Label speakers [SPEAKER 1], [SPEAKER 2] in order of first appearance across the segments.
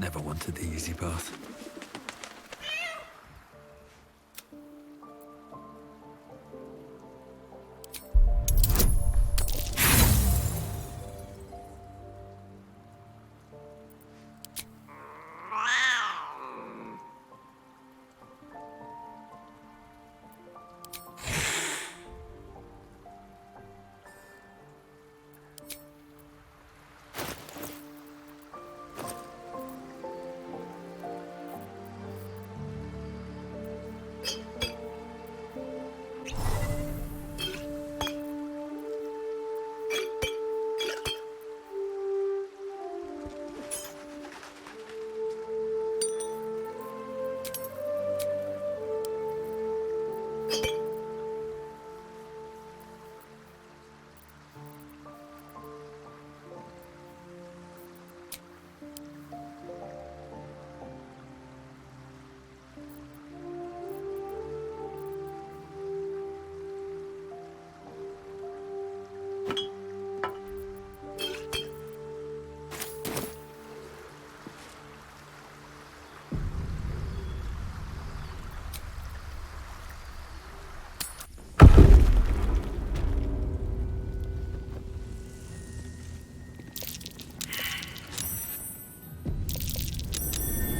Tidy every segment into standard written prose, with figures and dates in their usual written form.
[SPEAKER 1] Never wanted the easy path.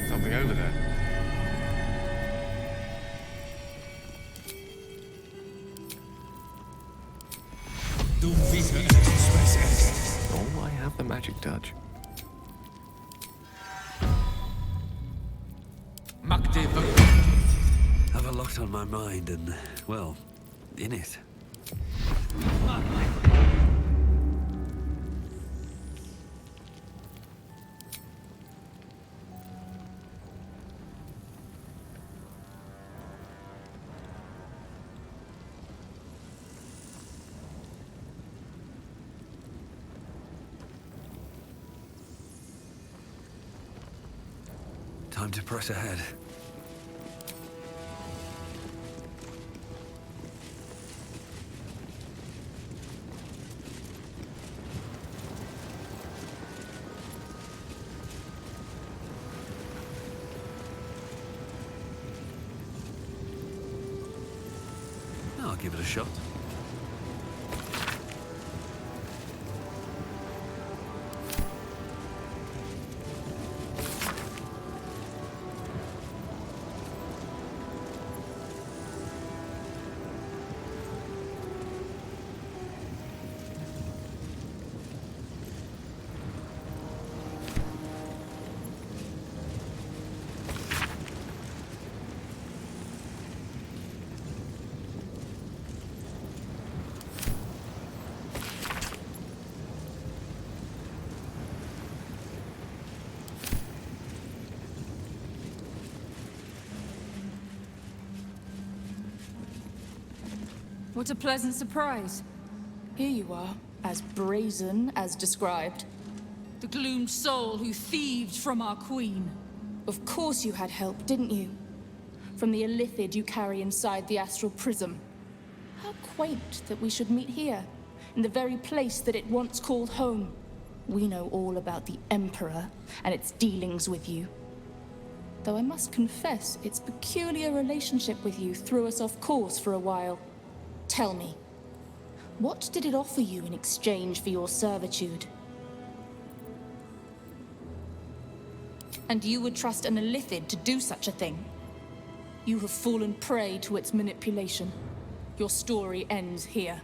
[SPEAKER 2] Something over there. Oh, I have the magic touch.
[SPEAKER 1] Have a lot on my mind and, well, in it. Time to press ahead. I'll give it a shot.
[SPEAKER 3] What a pleasant surprise.
[SPEAKER 4] Here you are, as brazen as described.
[SPEAKER 3] The gloomed soul who thieved from our queen.
[SPEAKER 4] Of course you had help, didn't you? From the illithid you carry inside the astral prism. How quaint that we should meet here, in the very place that it once called home. We know all about the Emperor and its dealings with you. Though I must confess, its peculiar relationship with you threw us off course for a while. Tell me, what did it offer you in exchange for your servitude? And you would trust an illithid to do such a thing? You have fallen prey to its manipulation. Your story ends here.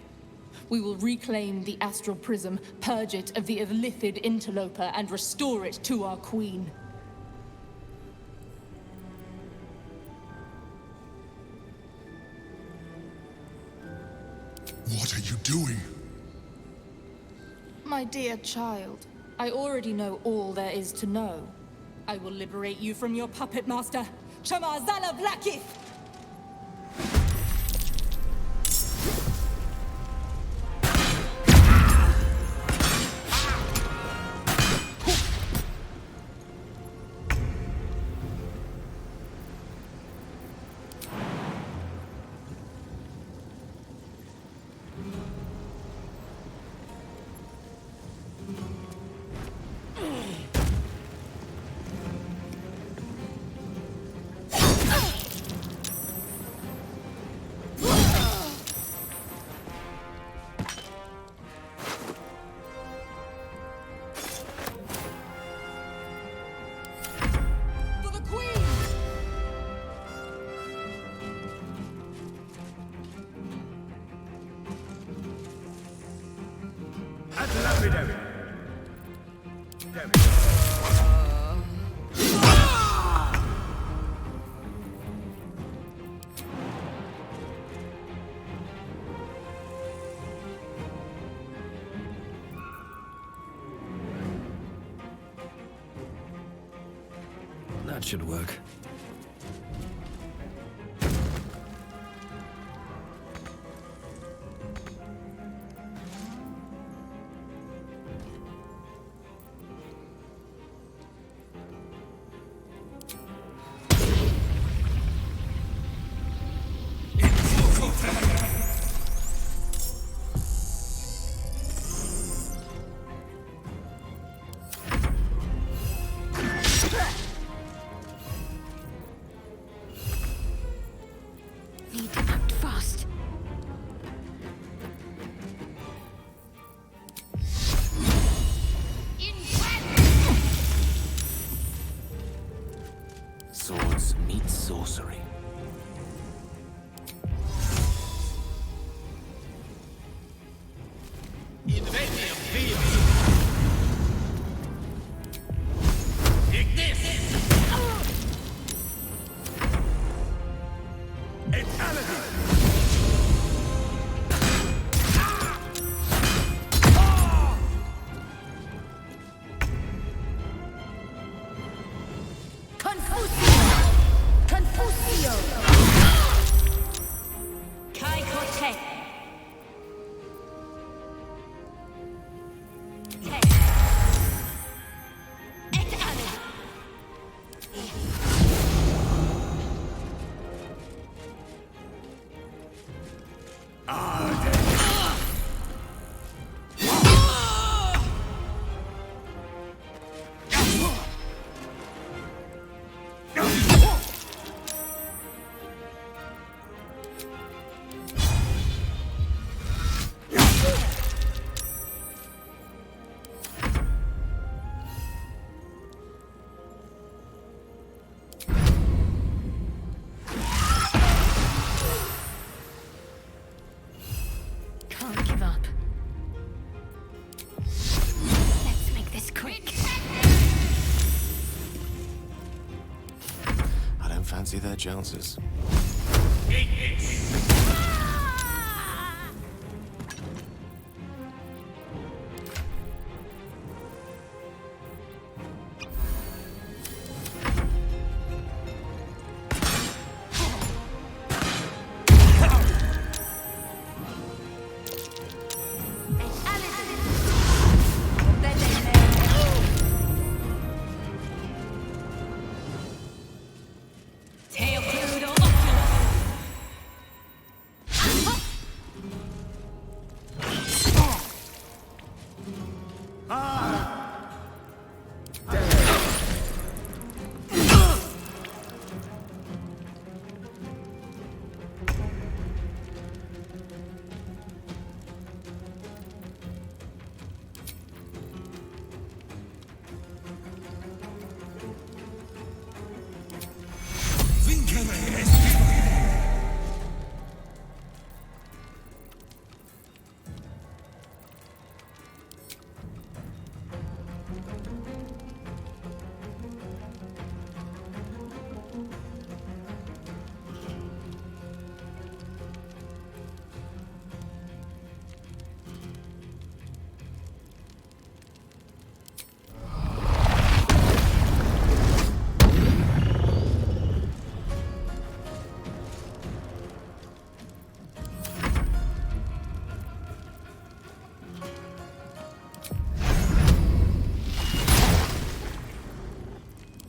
[SPEAKER 4] We will reclaim the astral prism, purge it of the illithid interloper, and restore it to our queen.
[SPEAKER 5] What are you doing?
[SPEAKER 4] My dear child, I already know all there is to know. I will liberate you from your puppet master, Chamazala Blackith!
[SPEAKER 1] That should work.
[SPEAKER 5] Need to act fast.
[SPEAKER 2] Swords meet sorcery.
[SPEAKER 5] Confusio! Kai Kote! Et ale! Can't give up. Let's make this quick.
[SPEAKER 2] I don't fancy their chances.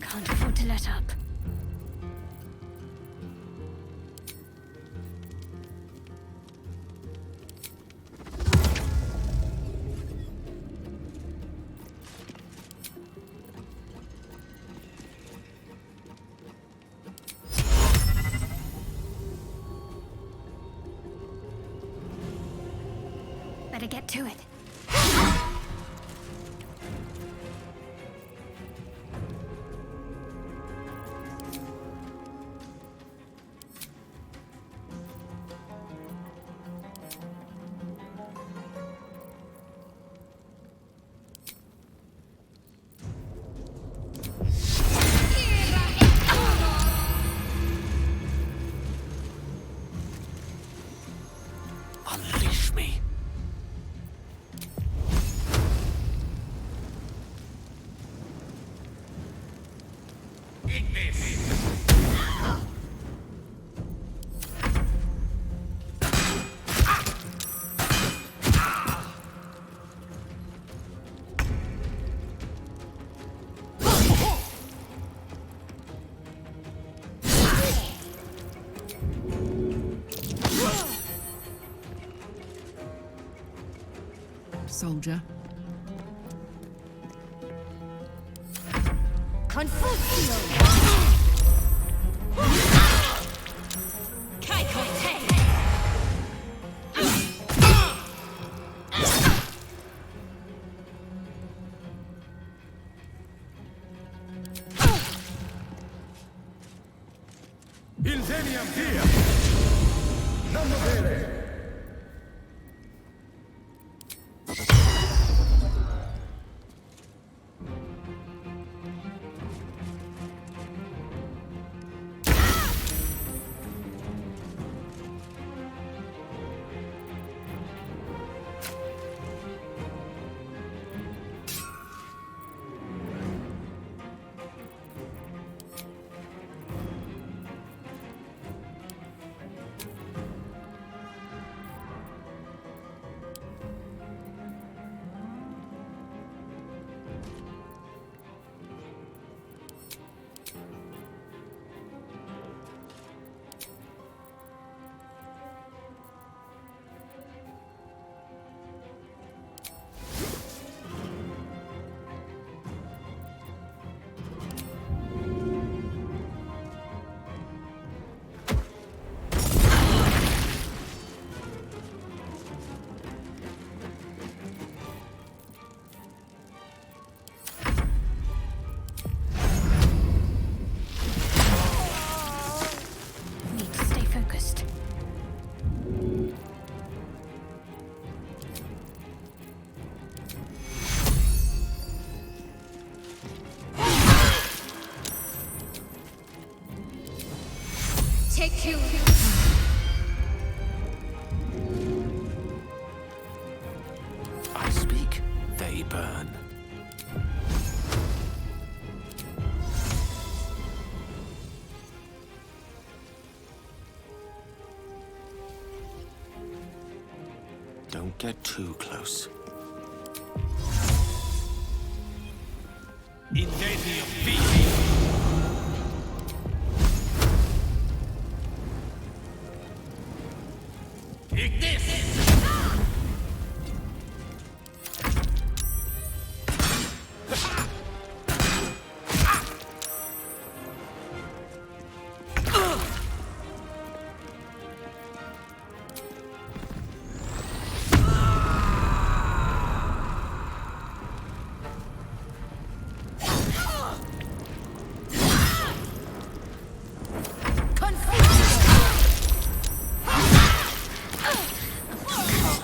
[SPEAKER 5] Can't afford to let up. Better get to it.
[SPEAKER 6] soldier.
[SPEAKER 5] Confusio!
[SPEAKER 7] Inveniam via! Non dovere!
[SPEAKER 5] Need to stay focused. Take you.
[SPEAKER 2] I speak, they burn. Don't get too close.
[SPEAKER 7] Inveniam via! Ignis!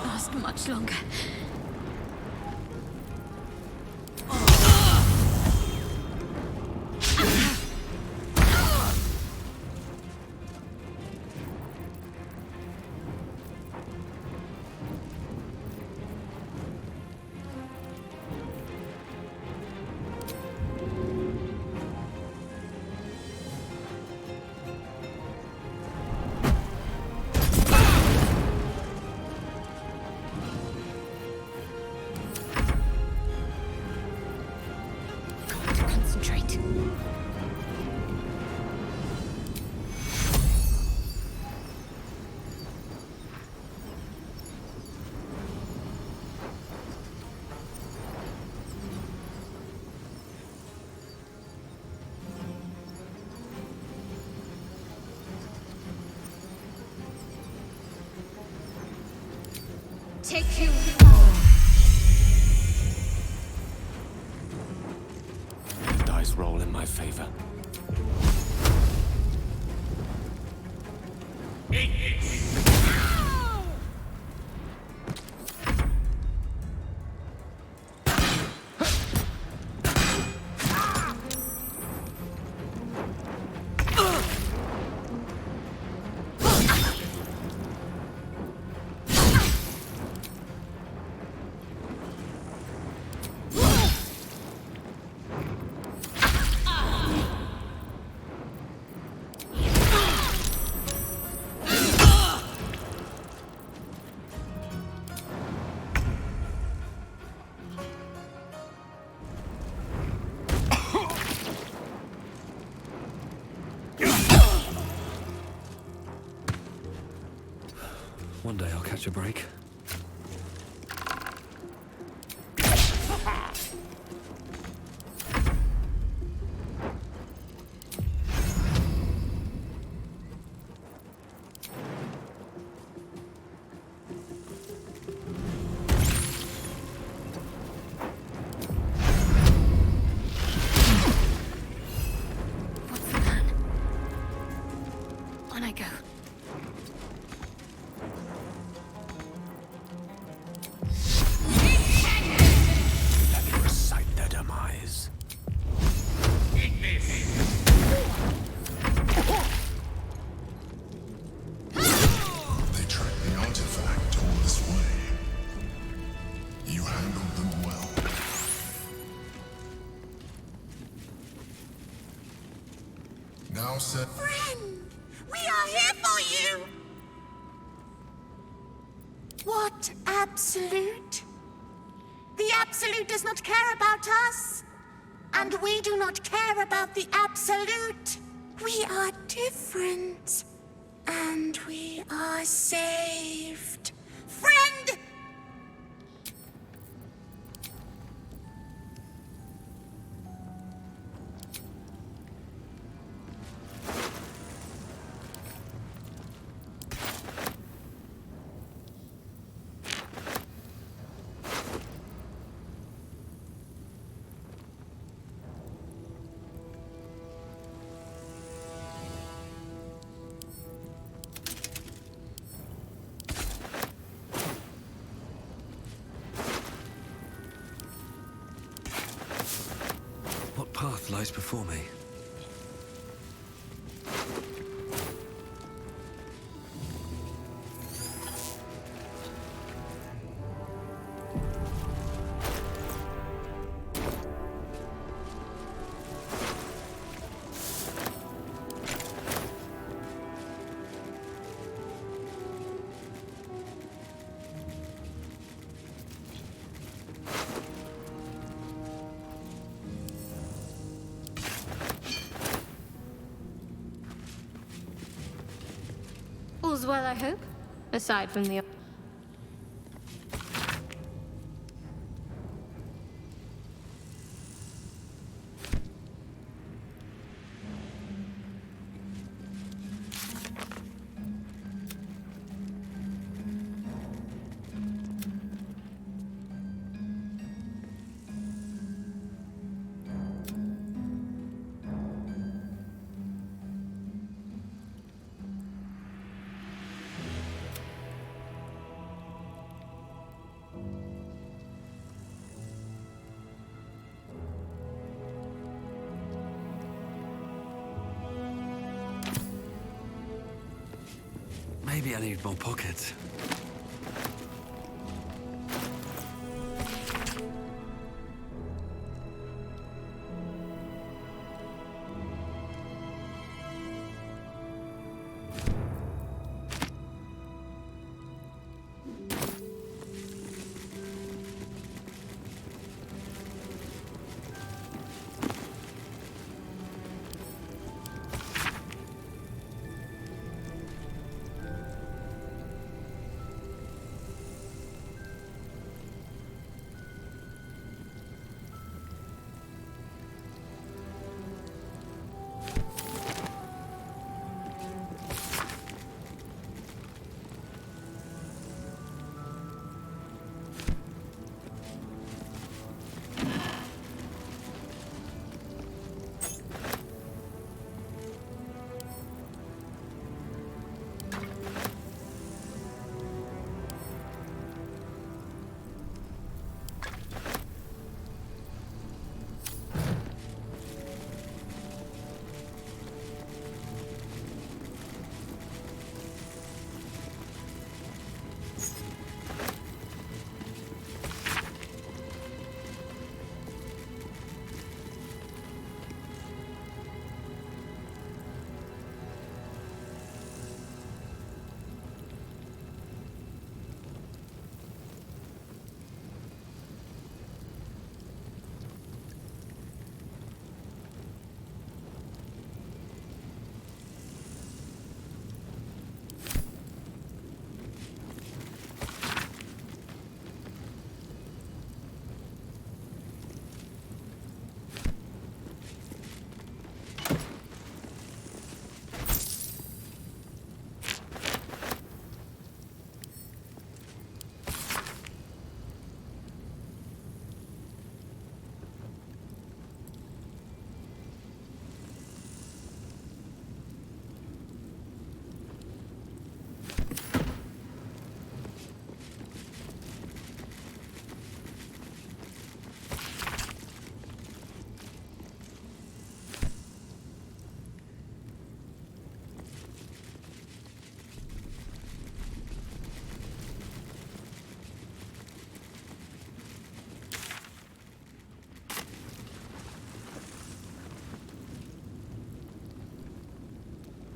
[SPEAKER 5] Last much longer. Got to concentrate. Take you.
[SPEAKER 2] Dice roll in my favor.
[SPEAKER 1] One day I'll catch a break.
[SPEAKER 5] On I go.
[SPEAKER 2] Let me recite their demise.
[SPEAKER 7] Ignis!
[SPEAKER 6] They tracked the artifact all this way. You handled them well. Now set.
[SPEAKER 8] Friend, we are here for you! What Absolute? The Absolute does not care about us. And we do not care about the Absolute. We are different. And we are saved. Friend!
[SPEAKER 1] What path lies before me?
[SPEAKER 5] All's well, I hope? Aside from the...
[SPEAKER 1] Maybe I need more pockets.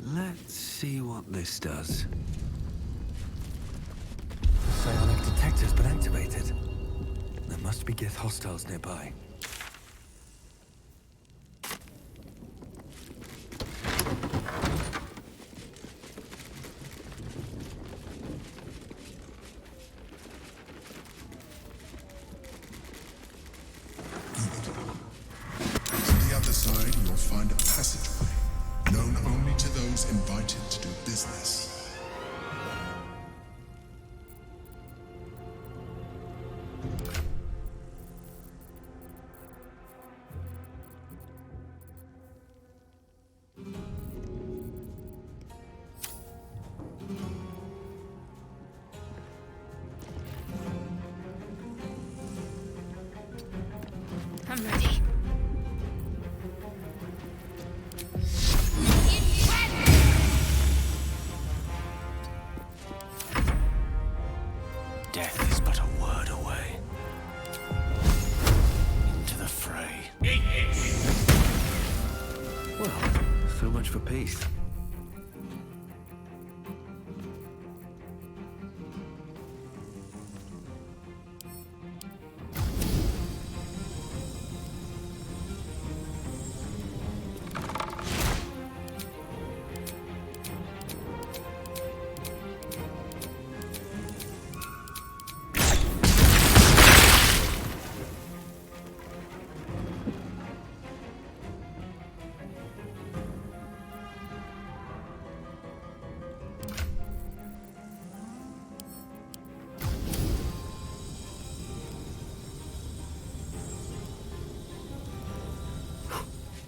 [SPEAKER 1] Let's see what this does.
[SPEAKER 2] Psionic detector's been activated. There must be Gith hostiles nearby.
[SPEAKER 6] To the other side, you'll find a passageway, known only to those invited to do business.
[SPEAKER 5] I'm ready.
[SPEAKER 2] Death is but a word away. Into the fray.
[SPEAKER 1] Well, so much for peace.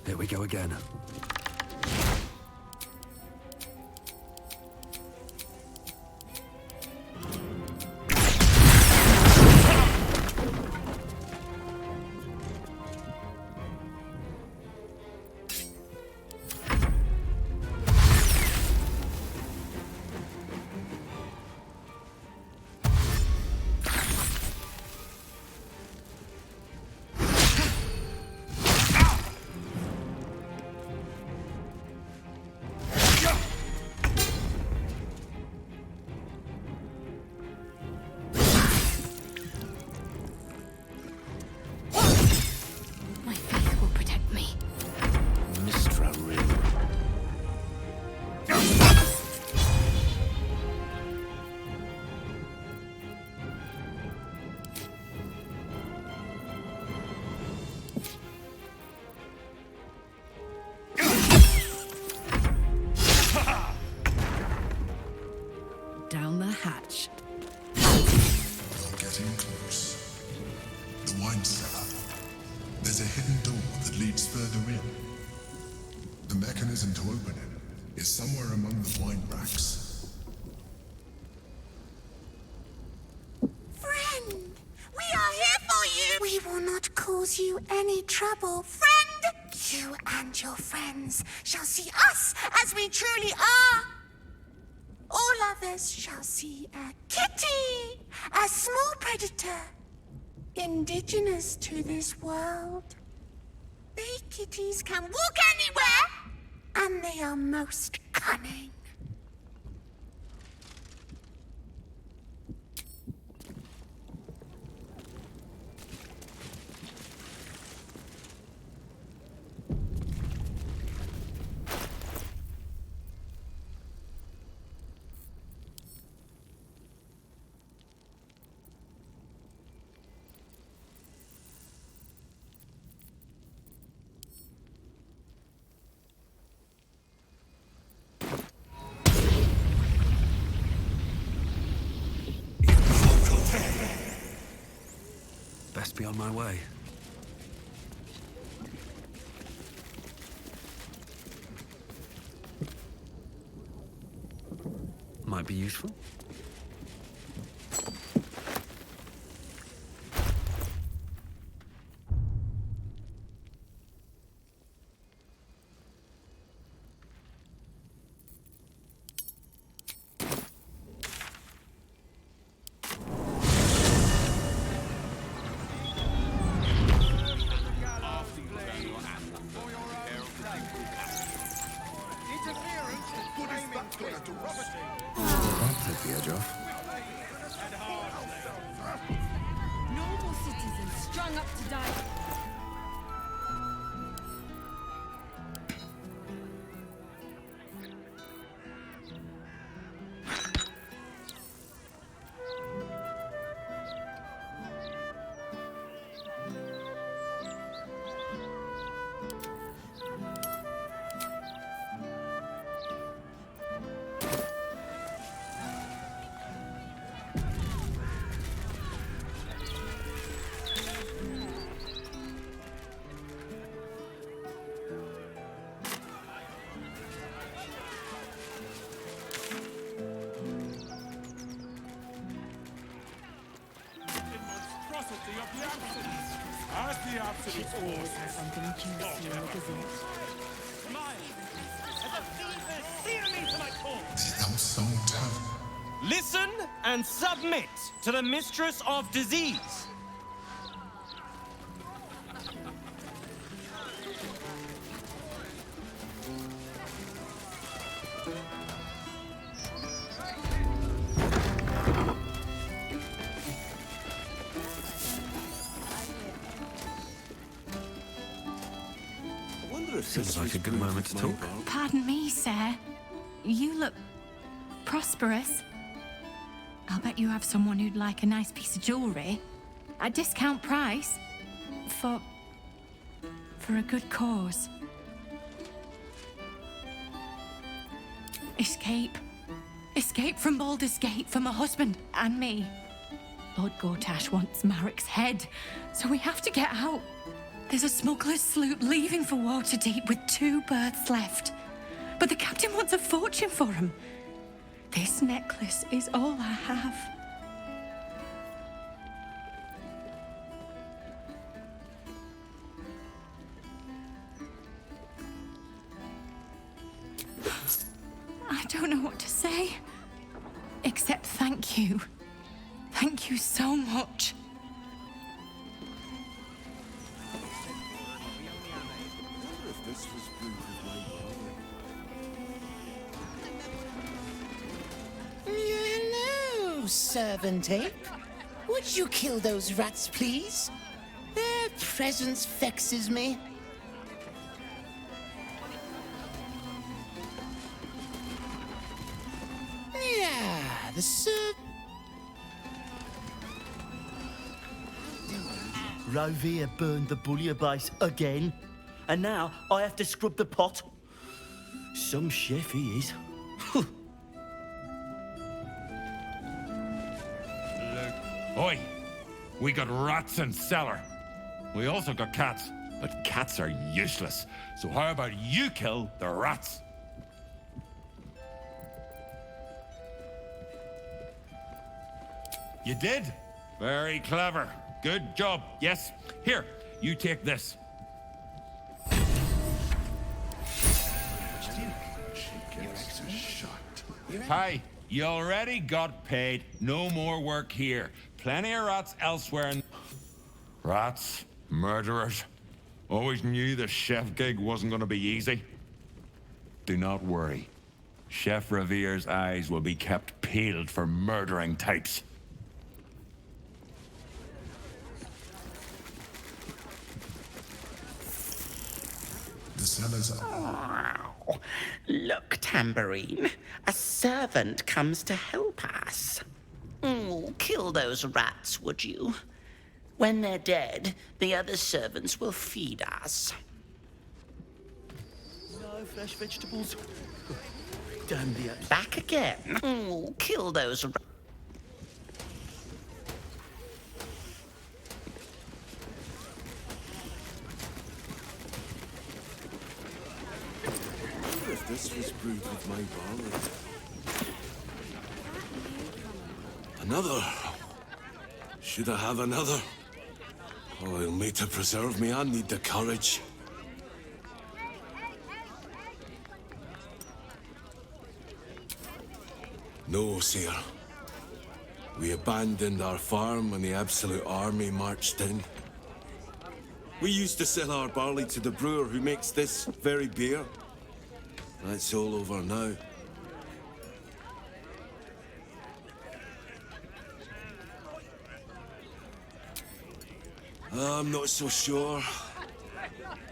[SPEAKER 1] Here we go again.
[SPEAKER 5] My faith will protect me.
[SPEAKER 2] Mistra Rim.
[SPEAKER 3] Down the hatch.
[SPEAKER 6] You're getting close. The wine cellar. There's a hidden door that leads further in. The mechanism to open it is somewhere among the wine racks.
[SPEAKER 8] Friend, we are here for you. We will not cause you any trouble, friend. You and your friends shall see us as we truly are. All others shall see a kitty, a small predator, indigenous to this world. They kitties can walk anywhere, and they are most cunning.
[SPEAKER 1] Best be on my way. Might be useful.
[SPEAKER 7] Interference
[SPEAKER 2] That took the edge off.
[SPEAKER 3] Noble citizens strung up to die.
[SPEAKER 7] As the absolute force.
[SPEAKER 5] Something juicy in the gazette.
[SPEAKER 6] Thou so tough.
[SPEAKER 9] Listen and submit to the mistress of disease.
[SPEAKER 1] Seems like a good moment to talk.
[SPEAKER 5] Pardon me, sir. You look prosperous. I'll bet you have someone who'd like a nice piece of jewelry at discount price for a good cause. Escape. Escape from Baldur's Gate for my husband and me. Lord Gortash wants Marek's head, so we have to get out. There's a smuggler's sloop leaving for Waterdeep with 2 berths left. But the captain wants a fortune for him. This necklace is all I have. I don't know what to say, except thank you. Thank you so much.
[SPEAKER 10] Hello, servant ape. Would you kill those rats, please? Their presence vexes me. Yeah, the
[SPEAKER 11] Rovia burned the bullier base again, and now I have to scrub the pot. Some chef he is.
[SPEAKER 7] Oi! We got rats in cellar. We also got cats, but cats are useless. So how about you kill the rats? You did? Very clever. Good job. Yes. Here, you take this. Hi, you already got paid. No more work here. Plenty of rats elsewhere. Rats? Murderers? Always knew the chef gig wasn't going to be easy. Do not worry. Chef Revere's eyes will be kept peeled for murdering types.
[SPEAKER 6] The cellars are...
[SPEAKER 10] Oh, look, Tambourine. A servant comes to help us. Kill those rats, would you? When they're dead, the other servants will feed us.
[SPEAKER 11] No fresh vegetables. Damn the apes.
[SPEAKER 10] Back again. Kill those rats.
[SPEAKER 12] If this was brewed with my barley. Another. Should I have another? Oh, I'll need to preserve me. I need the courage. No, sir. We abandoned our farm when the Absolute Army marched in. We used to sell our barley to the brewer who makes this very beer. That's all over now. I'm not so sure.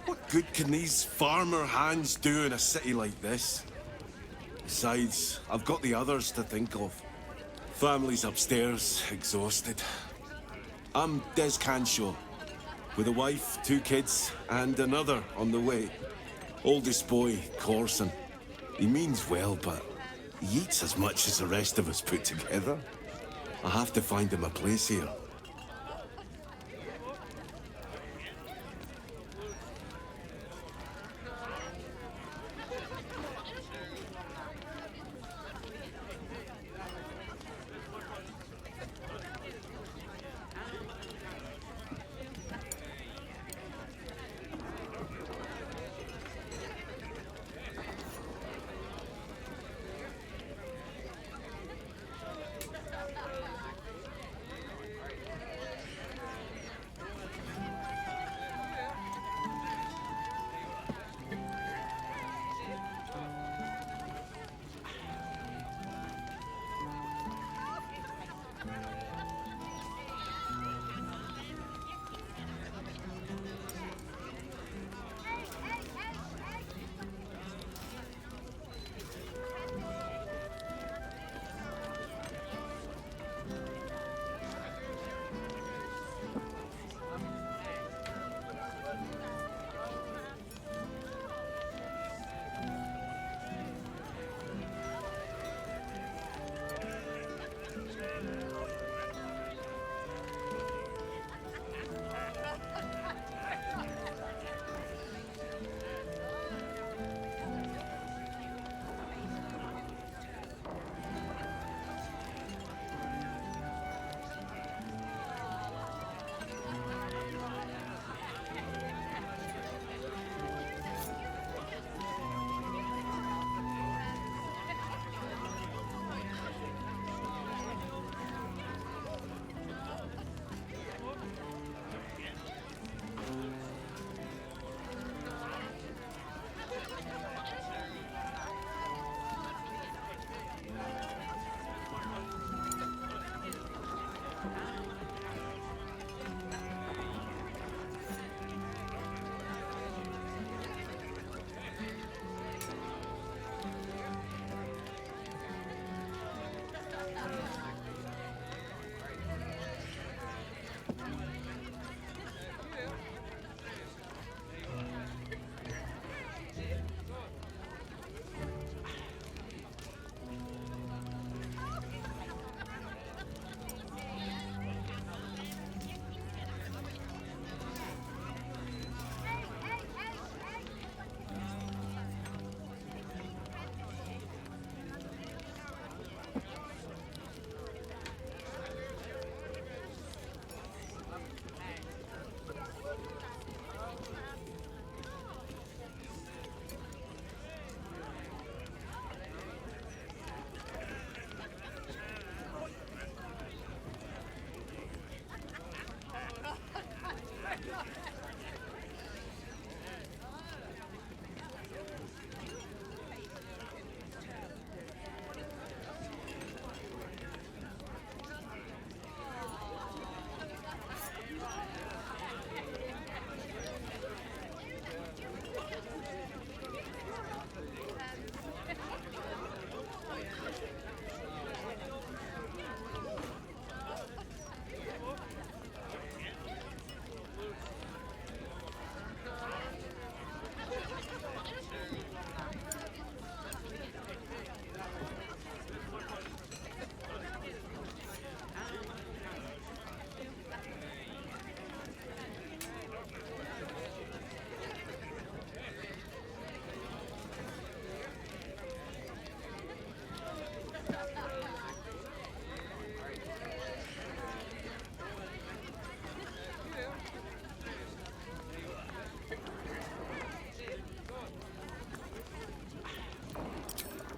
[SPEAKER 12] What good can these farmer hands do in a city like this? Besides, I've got the others to think of. Family's upstairs, exhausted. I'm Des Canshaw, with a wife, 2 kids, and another on the way. Oldest boy, Corson. He means well, but he eats as much as the rest of us put together. I have to find him a place here.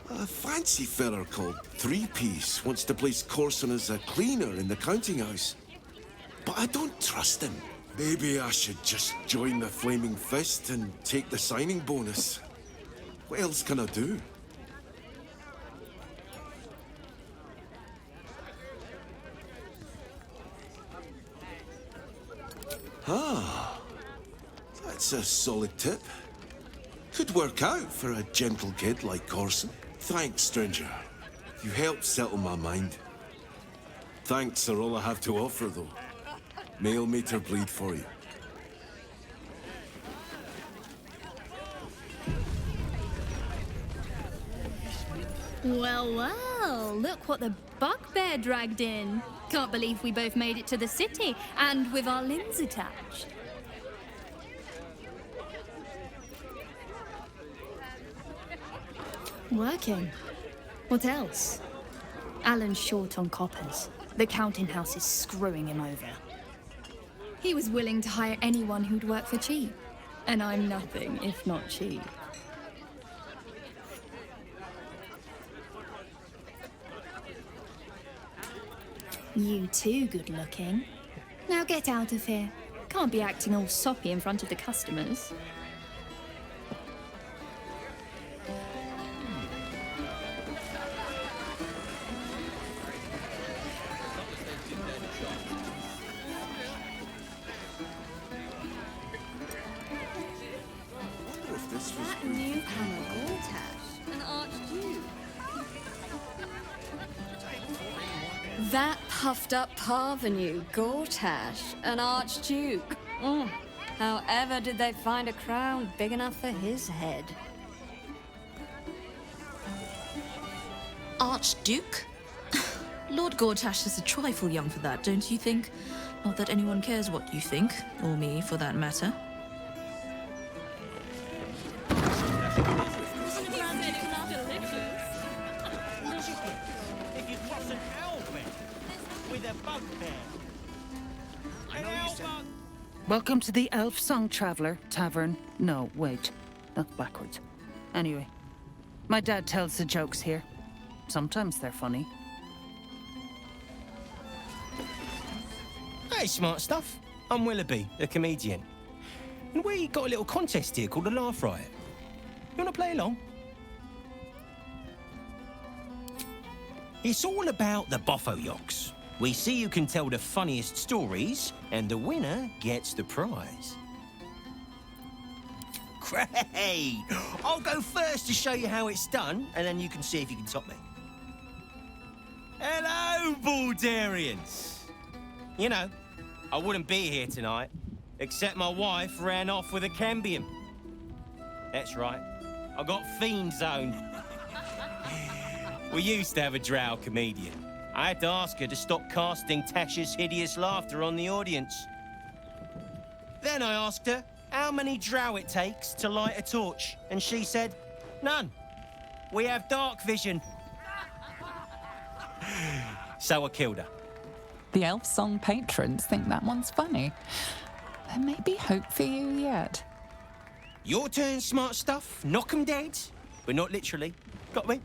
[SPEAKER 12] A fancy feller called Three-Piece wants to place Corson as a cleaner in the counting house. But I don't trust him. Maybe I should just join the Flaming Fist and take the signing bonus. What else can I do? Ah, that's a solid tip. Could work out for a gentle kid like Corson. Thanks, stranger. You helped settle my mind. Thanks are all I have to offer, though. Mail meter bleed for you.
[SPEAKER 13] Well, well, look what the bugbear dragged in. Can't believe we both made it to the city, and with our limbs attached. Working. What else? Alan's short on coppers. The counting house is screwing him over. He was willing to hire anyone who'd work for cheap. And I'm nothing if not cheap. You too good looking. Now get out of here. Can't be acting all soppy in front of the customers.
[SPEAKER 14] That new Baldur, an archduke. That puffed up parvenu, Gortash, an archduke. However did they find a crown big enough for his head?
[SPEAKER 15] Archduke? Lord Gortash is a trifle young for that, don't you think? Not that anyone cares what you think, or me for that matter.
[SPEAKER 9] If you cross an elven with a bugbear. An elf.
[SPEAKER 16] Welcome to the Elf Song Traveller Tavern. No, wait. That's backwards. Anyway, my dad tells the jokes here. Sometimes they're funny.
[SPEAKER 9] Hey, smart stuff. I'm Willoughby, the comedian. And we got a little contest here called the Laugh Riot. You want to play along? It's all about the Boffo-Yoks. We see who can tell the funniest stories, and the winner gets the prize. Great! I'll go first to show you how it's done, and then you can see if you can top me. Hello, Baldurians! You know, I wouldn't be here tonight, except my wife ran off with a cambion. That's right, I got fiend zoned. We used to have a drow comedian. I had to ask her to stop casting Tasha's hideous laughter on the audience. Then I asked her how many drow it takes to light a torch, and she said, none. We have dark vision. So I killed her.
[SPEAKER 17] The Elf Song patrons think that one's funny. There may be hope for you yet.
[SPEAKER 9] Your turn, smart stuff. Knock 'em dead. But not literally. Got me?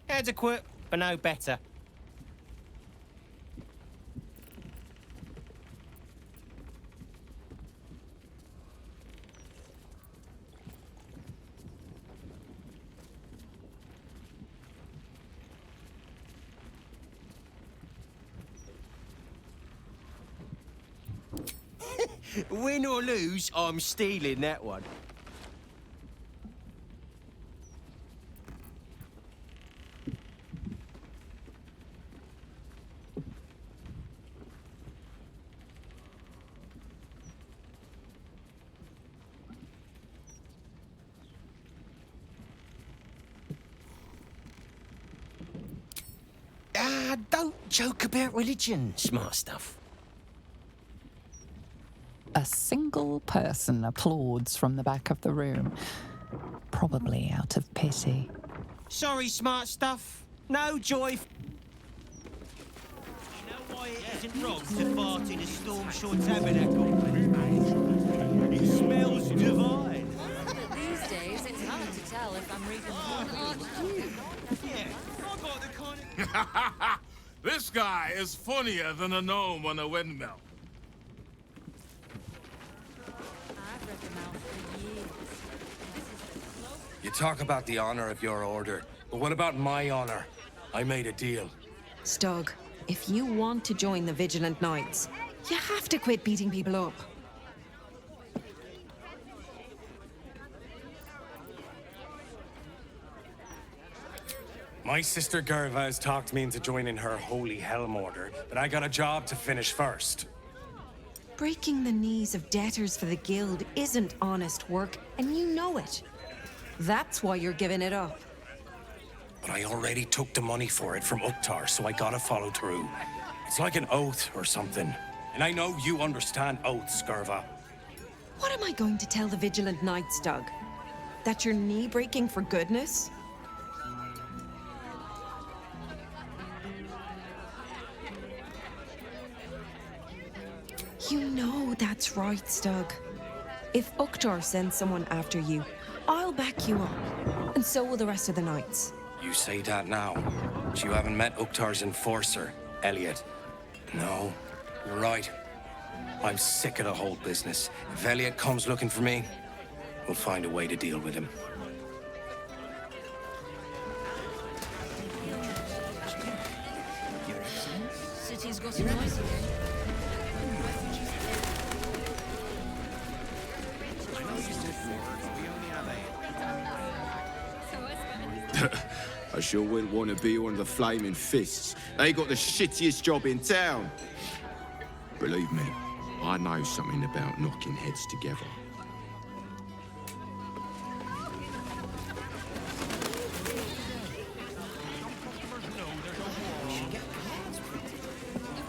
[SPEAKER 9] Adequate, but no better. Win or lose, I'm stealing that one. Don't joke about religion, smart stuff.
[SPEAKER 17] A single person applauds from the back of the room, probably out of pity.
[SPEAKER 9] Sorry, smart stuff. No joy. You know why why it isn't wrong to fart in a Stormshore tabernacle. It smells divine.
[SPEAKER 14] These days, it's hard to tell if I'm reading the
[SPEAKER 9] Yeah, I got the kind of...
[SPEAKER 18] This guy is funnier than a gnome on a windmill.
[SPEAKER 2] You talk about the honor of your order, but what about my honor? I made a deal.
[SPEAKER 19] Stug, if you want to join the Vigilant Knights, you have to quit beating people up.
[SPEAKER 2] My sister Gerva has talked me into joining her Holy Helm Order, but I got a job to finish first.
[SPEAKER 19] Breaking the knees of debtors for the Guild isn't honest work, and you know it. That's why you're giving it up.
[SPEAKER 2] But I already took the money for it from Uktar, so I gotta follow through. It's like an oath or something. And I know you understand oaths, Gerva.
[SPEAKER 19] What am I going to tell the Vigilant Knights, Doug? That you're knee-breaking for goodness? You know that's right, Stug. If Uktar sends someone after you, I'll back you up. And so will the rest of the knights.
[SPEAKER 2] You say that now, but you haven't met Uktar's enforcer, Elliot. No, you're right. I'm sick of the whole business. If Elliot comes looking for me, we'll find a way to deal with him.
[SPEAKER 15] City's got a noise again.
[SPEAKER 20] I sure wouldn't want to be one of the Flaming Fists. They got the shittiest job in town. Believe me, I know something about knocking heads together.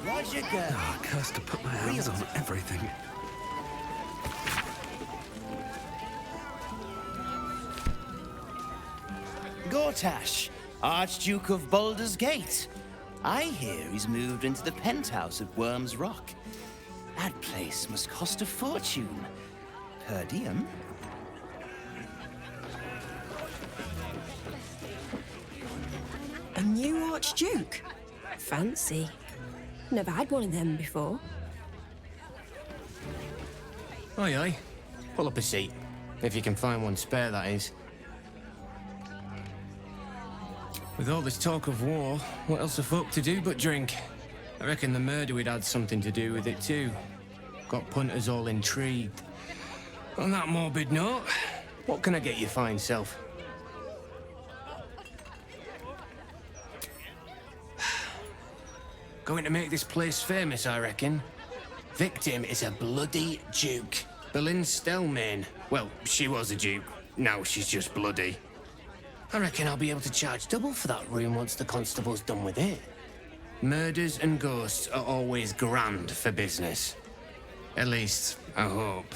[SPEAKER 9] Roger, girl.
[SPEAKER 1] Ah, cursed to put my hands on everything.
[SPEAKER 9] Gortash, Archduke of Baldur's Gate. I hear he's moved into the penthouse at Worm's Rock. That place must cost a fortune. Per diem?
[SPEAKER 21] A new Archduke? Fancy. Never had one of them before.
[SPEAKER 22] Aye, aye. Pull up a seat. If you can find one spare, that is. With all this talk of war, what else are folk to do but drink? I reckon the murder would had something to do with it too. Got punters all intrigued. On that morbid note, what can I get you fine self? Going to make this place famous, I reckon. Victim is a bloody duke. Boleyn Stelmane. Well, she was a duke. Now she's just bloody. I reckon I'll be able to charge double for that room once the constable's done with it. Murders and ghosts are always grand for business. At least, I hope.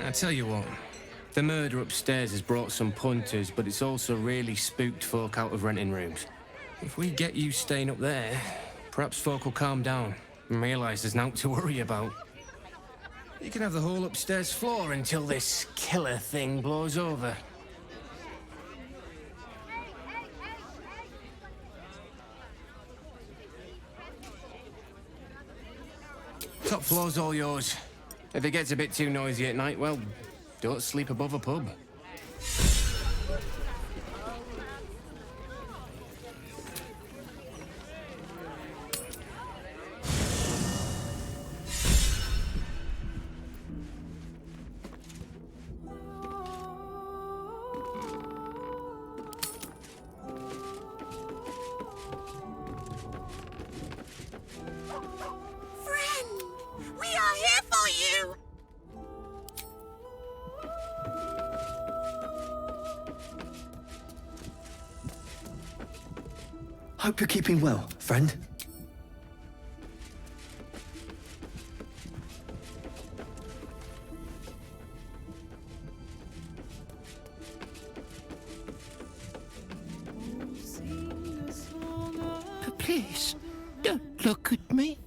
[SPEAKER 22] I tell you what, the murder upstairs has brought some punters, but it's also really spooked folk out of renting rooms. If we get you staying up there, perhaps folk will calm down and realise there's naught to worry about. You can have the whole upstairs floor until this killer thing blows over. Top floor's all yours. If it gets a bit too noisy at night, well, don't sleep above a pub.
[SPEAKER 8] Friend, we are here for you!
[SPEAKER 23] Hope you're keeping well, friend.
[SPEAKER 3] Look at me.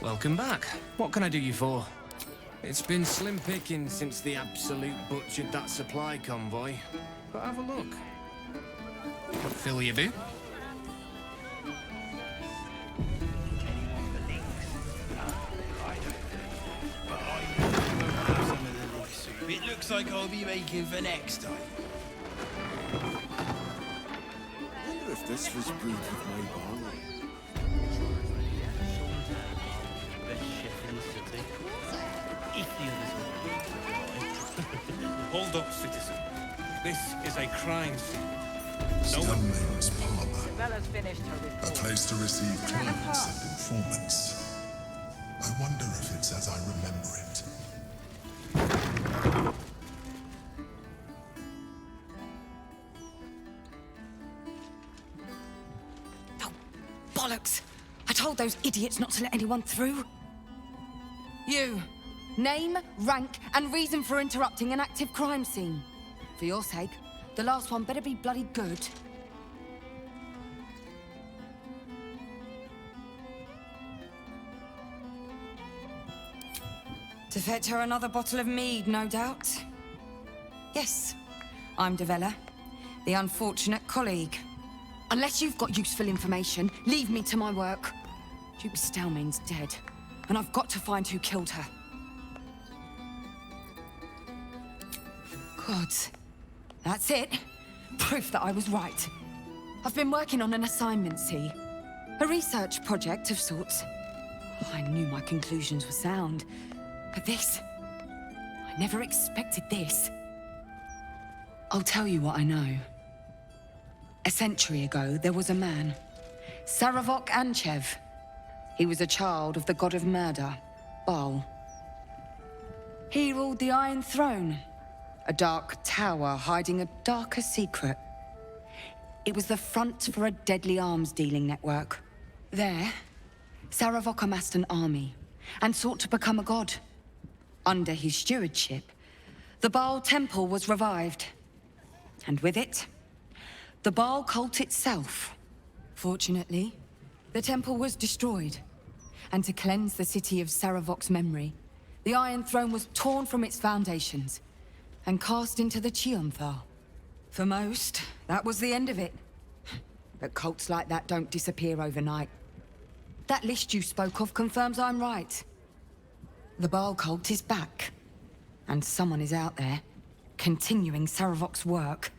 [SPEAKER 22] Welcome back. What can I do you for? It's been slim pickings since the Absolute butchered that supply convoy. But have a look. Fill your boot.
[SPEAKER 4] It looks like I'll be making for next time.
[SPEAKER 12] I wonder if this was brewed with my barley.
[SPEAKER 4] Hold up, citizen. This is a crime scene.
[SPEAKER 6] Stunling's parlor. A place to receive clients and informants. I wonder if it's as I remember it.
[SPEAKER 5] Bollocks! I told those idiots not to let anyone through. You. Name, rank, and reason for interrupting an active crime scene. For your sake, the last one better be bloody good. To fetch her another bottle of mead, no doubt. Yes, I'm Devella, the unfortunate colleague. Unless you've got useful information, leave me to my work. Duke Stelmane's dead, and I've got to find who killed her. Gods. That's it. Proof that I was right. I've been working on an assignment, see? A research project of sorts. I knew my conclusions were sound. But this... I never expected this. I'll tell you what I know. A century ago, there was a man. Saravok Anchev. He was a child of the god of murder, Baal. He ruled the Iron Throne. A dark tower hiding a darker secret. It was the front for a deadly arms-dealing network. There, Saravok amassed an army and sought to become a god. Under his stewardship, the Baal Temple was revived. And with it, the Baal cult itself. Fortunately, the temple was destroyed. And to cleanse the city of Saravok's memory, the Iron Throne was torn from its foundations and cast into the Chionthar. For most, that was the end of it. But cults like that don't disappear overnight. That list you spoke of confirms I'm right. The Baal cult is back. And someone is out there, continuing Saravok's work.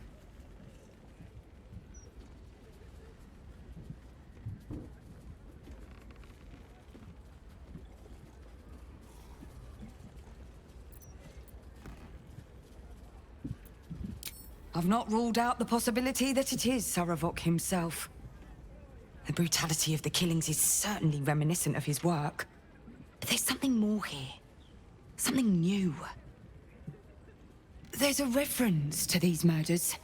[SPEAKER 5] I've not ruled out the possibility that it is Saravok himself. The brutality of the killings is certainly reminiscent of his work. But there's something more here. Something new. There's a reference to these murders.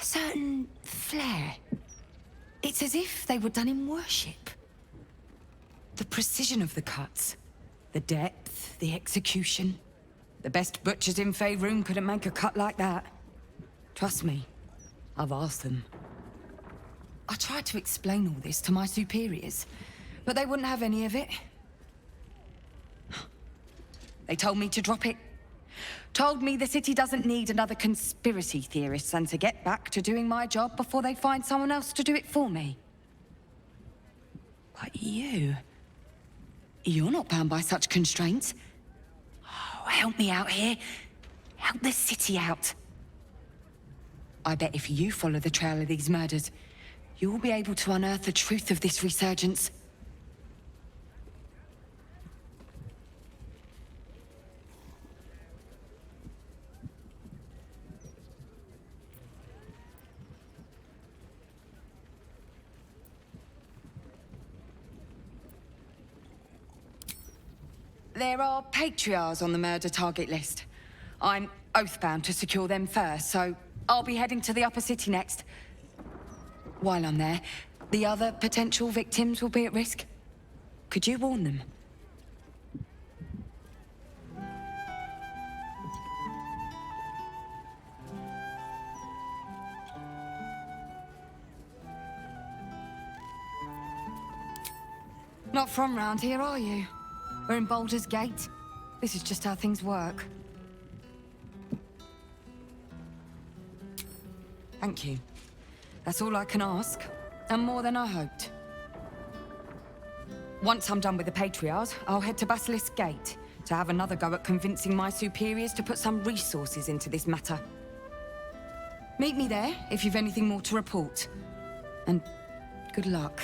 [SPEAKER 5] A certain flair. It's as if they were done in worship. The precision of the cuts. The depth, the execution. The best butchers in Faerun couldn't make a cut like that. Trust me, I've asked them. I tried to explain all this to my superiors, but they wouldn't have any of it. They told me to drop it. Told me the city doesn't need another conspiracy theorist and to get back to doing my job before they find someone else to do it for me. But you're not bound by such constraints. Oh, help me out here. Help the city out. I bet if you follow the trail of these murders, you'll be able to unearth the truth of this resurgence. There are patriarchs on the murder target list. I'm oathbound to secure them first, so I'll be heading to the upper city next. While I'm there, the other potential victims will be at risk. Could you warn them? Not from round here, are you? We're in Baldur's Gate. This is just how things work. Thank you. That's all I can ask, and more than I hoped. Once I'm done with the Patriarchs, I'll head to Basilisk Gate to have another go at convincing my superiors to put some resources into this matter. Meet me there if you've anything more to report. And good luck.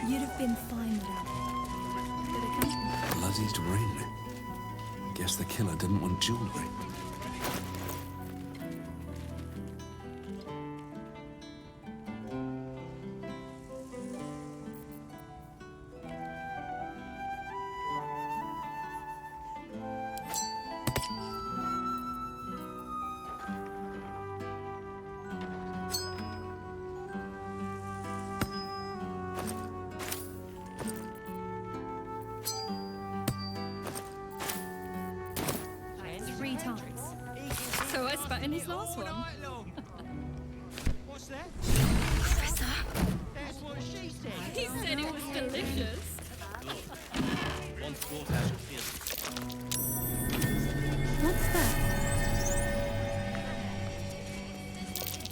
[SPEAKER 13] You'd have been fine without it.
[SPEAKER 1] Bloodied ring. Guess the killer didn't want jewelry.
[SPEAKER 13] So I spat in his last one.
[SPEAKER 9] What's that?
[SPEAKER 13] Professor?
[SPEAKER 9] That's what she said.
[SPEAKER 13] He said it was delicious. What's that?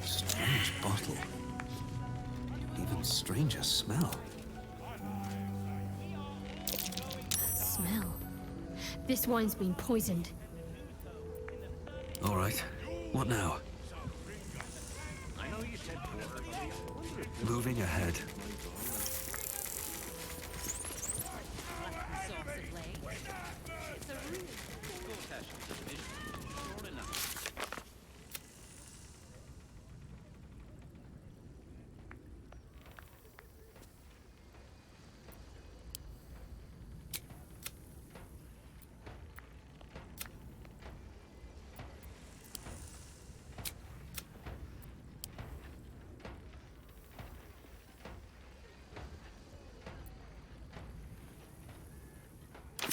[SPEAKER 1] Strange bottle. Even stranger smell.
[SPEAKER 14] Smell. This wine's been poisoned.
[SPEAKER 1] All right. What now? Moving ahead.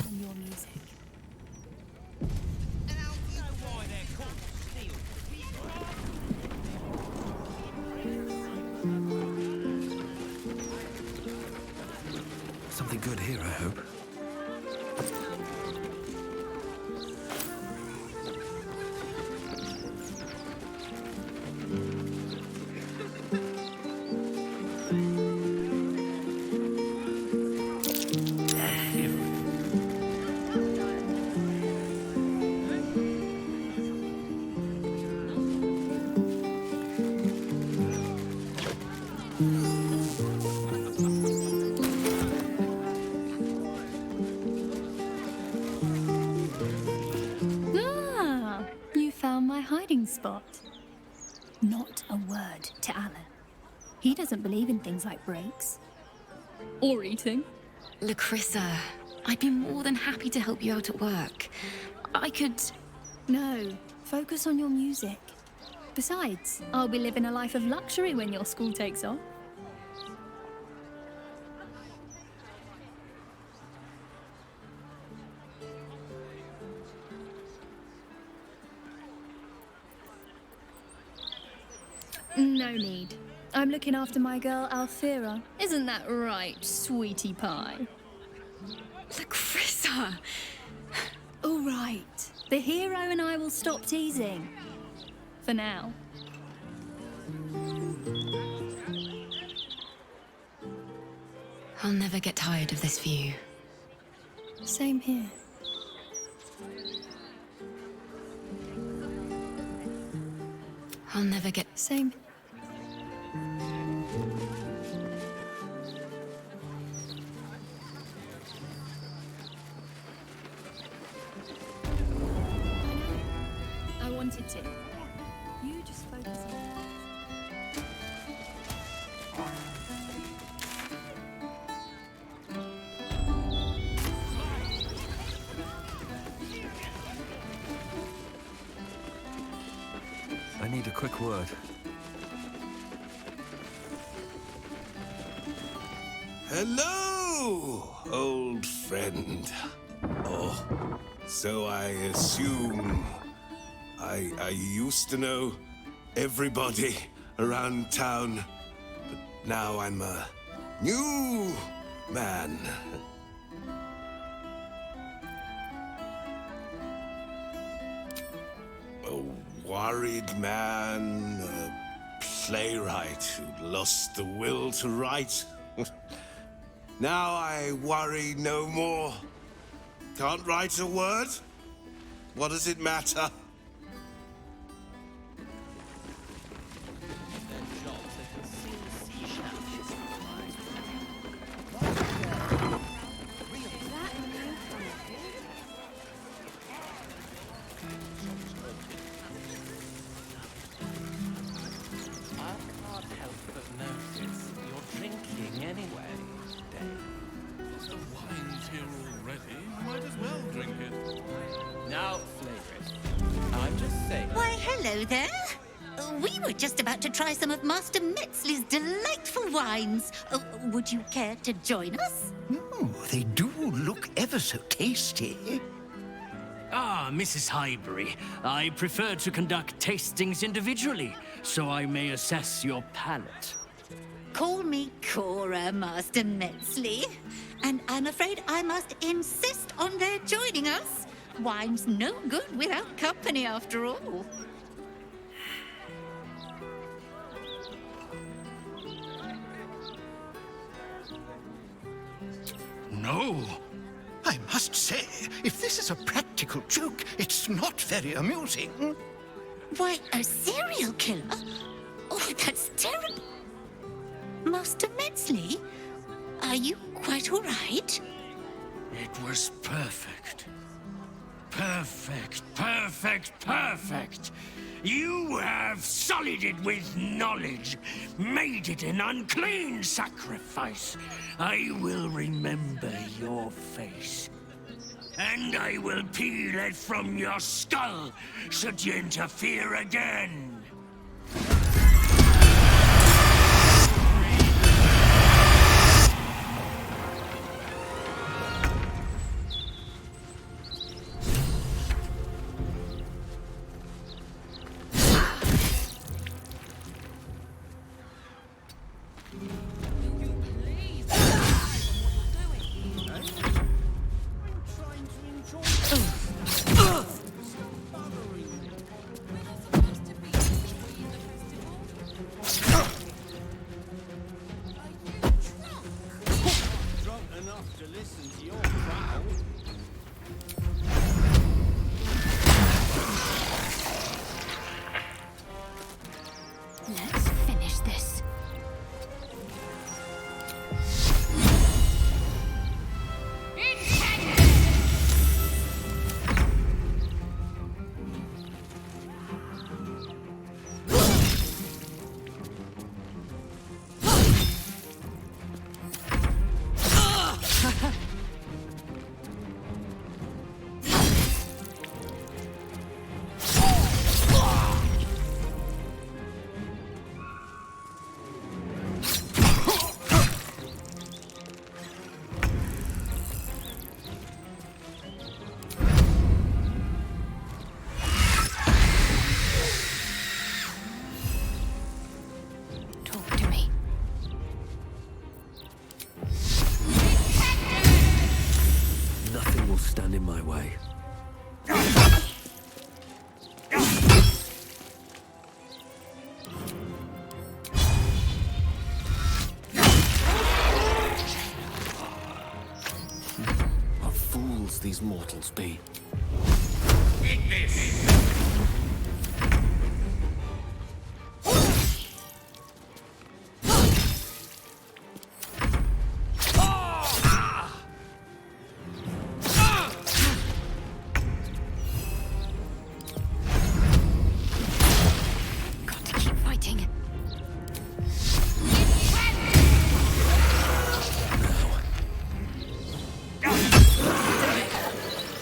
[SPEAKER 13] And your music.
[SPEAKER 1] Something good here, I hope.
[SPEAKER 13] Ah, you found my hiding spot. Not a word to Alan. He doesn't believe in things like breaks. Or eating.
[SPEAKER 3] Lacrissa, I'd be more than happy to help you out at work. I could...
[SPEAKER 13] No, focus on your music. Besides, I'll be living a life of luxury when your school takes off. No need. I'm looking after my girl, Althira. Isn't that right, sweetie pie?
[SPEAKER 3] Lacrissa!
[SPEAKER 13] All right. The hero and I will stop teasing. For now.
[SPEAKER 3] I'll never get tired of this view.
[SPEAKER 13] Same here.
[SPEAKER 3] I'll never get...
[SPEAKER 13] Same. I wanted to. You just focus on that.
[SPEAKER 1] I need a quick word.
[SPEAKER 12] Hello, old friend. Oh, so I assume. I used to know everybody around town, but now I'm a new man. A worried man, a playwright who lost the will to write. Now I worry no more. Can't write a word? What does it matter?
[SPEAKER 8] Hello there. We were just about to try some of Master Metzley's delightful wines. Would you care to join us?
[SPEAKER 7] Oh, they do look ever so tasty.
[SPEAKER 11] Ah, Mrs. Highbury. I prefer to conduct tastings individually, so I may assess your palate.
[SPEAKER 8] Call me Cora, Master Metzley. And I'm afraid I must insist on their joining us. Wine's no good without company, after all.
[SPEAKER 7] No. I must say, if this is a practical joke, it's not very amusing.
[SPEAKER 8] Why, a serial killer? Oh, that's terrible. Master Metzley, are you quite all right?
[SPEAKER 11] It was perfect. Perfect, perfect, perfect. You have sullied it with knowledge, made it an unclean sacrifice. I will remember your face. And I will peel it from your skull, should you interfere again.
[SPEAKER 8] Let's finish this.
[SPEAKER 10] fools these mortals be.
[SPEAKER 11] Eat this!
[SPEAKER 3] Got to keep fighting.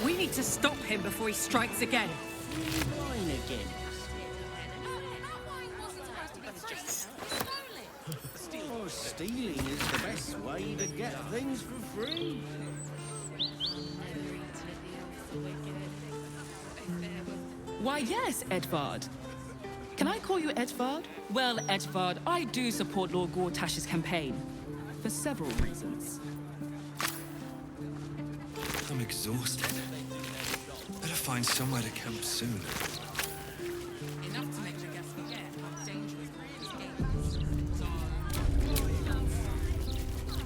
[SPEAKER 16] We need to stop him before he strikes again.
[SPEAKER 4] Oh, stealing is the best way to get things for free.
[SPEAKER 17] Why, yes, Edvard. Can I call you Edvard? Well, Edvard, I do support Lord Gortash's campaign. For several reasons.
[SPEAKER 1] I'm exhausted. Better find somewhere to camp soon.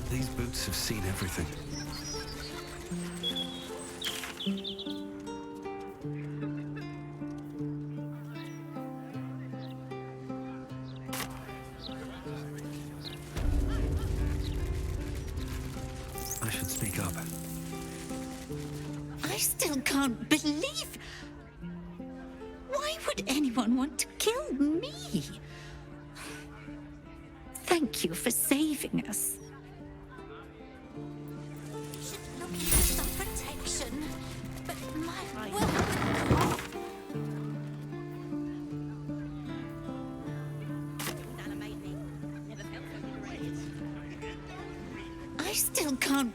[SPEAKER 1] These boots have seen everything. I should speak up.
[SPEAKER 3] I still can't believe... Why would anyone want to kill me? Thank you for saving us.
[SPEAKER 8] Looking for some protection, but my will...
[SPEAKER 3] I still can't...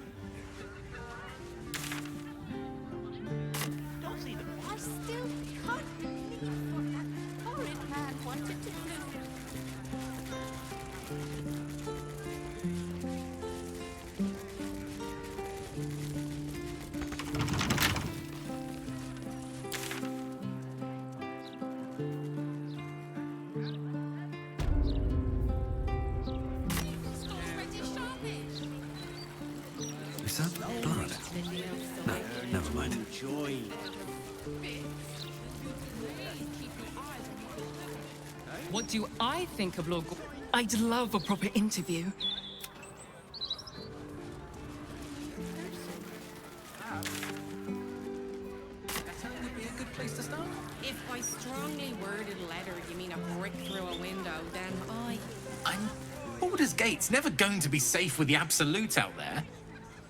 [SPEAKER 8] I still can't believe what that horrid man wanted to do.
[SPEAKER 1] Is that blood? No, never mind.
[SPEAKER 17] What do I think of Lord Gor... I'd love a proper interview.
[SPEAKER 24] If by strongly worded letter you mean a brick through a window, then
[SPEAKER 25] I'm... Baldur's Gate's never going to be safe with the Absolute out there.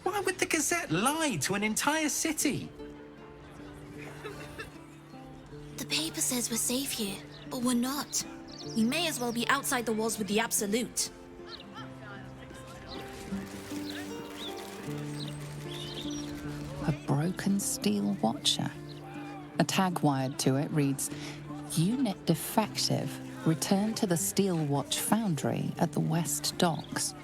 [SPEAKER 25] Why would the Gazette lie to an entire city?
[SPEAKER 15] The paper says we're safe here, but we're not. We may as well be outside the walls with the Absolute.
[SPEAKER 26] A broken steel watcher. A tag wired to it reads, Unit defective. Return to the Steel Watch Foundry at the West Docks.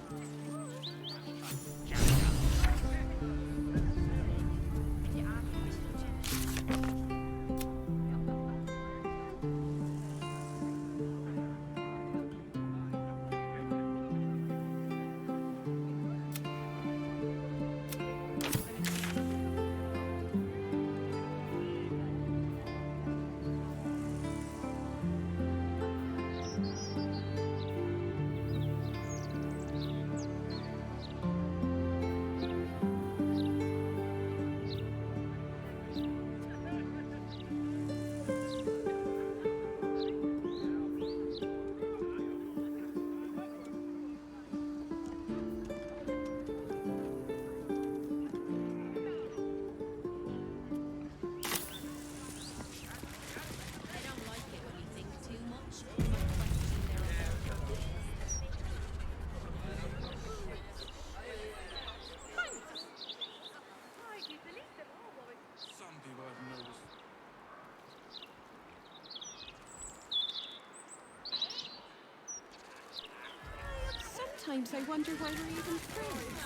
[SPEAKER 19] Sometimes I wonder why we're even friends.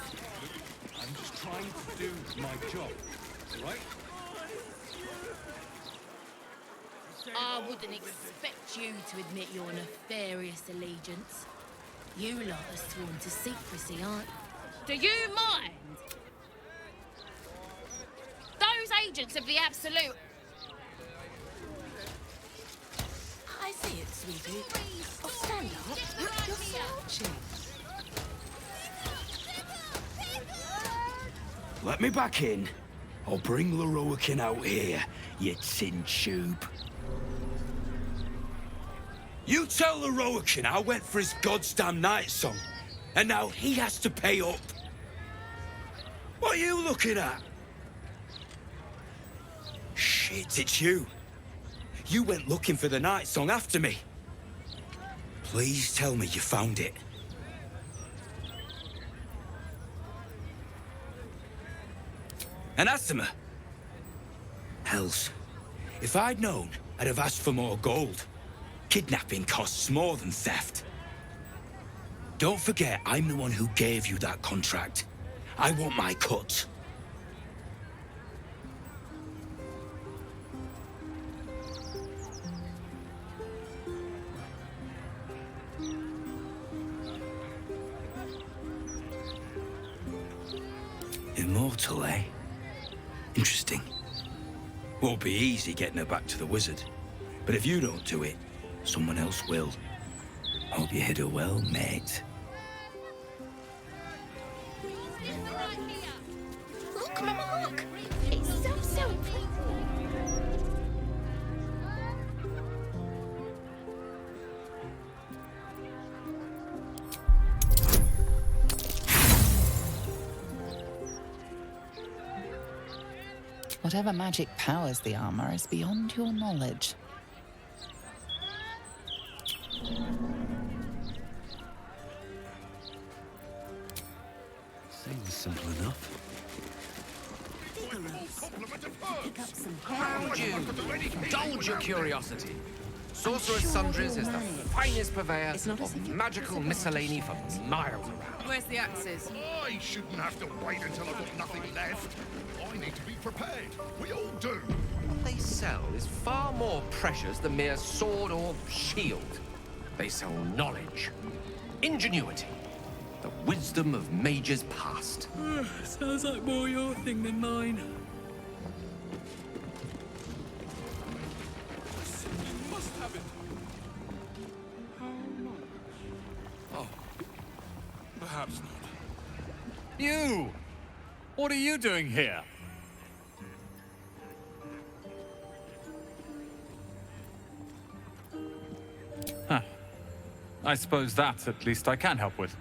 [SPEAKER 27] I'm just trying to do my job, right?
[SPEAKER 15] I wouldn't expect you to admit your nefarious allegiance. You lot are sworn to secrecy, aren't you? Do you mind? Don't
[SPEAKER 8] agents of the Absolute.
[SPEAKER 16] I see it, sweetie. Oh, stand up. You're slouching.
[SPEAKER 11] Let me back in. I'll bring Leroican out here, you tin tube. You tell Leroican I went for his goddamn night song, and now he has to pay up. What are you looking at? Shit, it's you. You went looking for the night song after me. Please tell me you found it. Anathema. Hells. If I'd known, I'd have asked for more gold. Kidnapping costs more than theft. Don't forget, I'm the one who gave you that contract. I want my cut. Immortal, eh? Interesting. Won't be easy getting her back to the wizard. But if you don't do it, someone else will. Hope you hit her well, mate.
[SPEAKER 8] Look, Mama, look. It's so pretty.
[SPEAKER 26] Whatever magic powers the armor is beyond your knowledge.
[SPEAKER 11] Seems simple enough.
[SPEAKER 2] Indulge your curiosity. Sorcerer's Sundries is the finest purveyor of magical miscellany for miles around.
[SPEAKER 16] Where's the axes?
[SPEAKER 6] I shouldn't have to wait until I've got nothing left. I need to be prepared. We all do.
[SPEAKER 2] What they sell is far more precious than mere sword or shield. They sell knowledge, ingenuity, the wisdom of mages past.
[SPEAKER 17] Sounds like more your thing than mine.
[SPEAKER 6] You must have it. How much? Oh, perhaps not.
[SPEAKER 25] You! What are you doing here? Huh. I suppose that, at least, I can help with.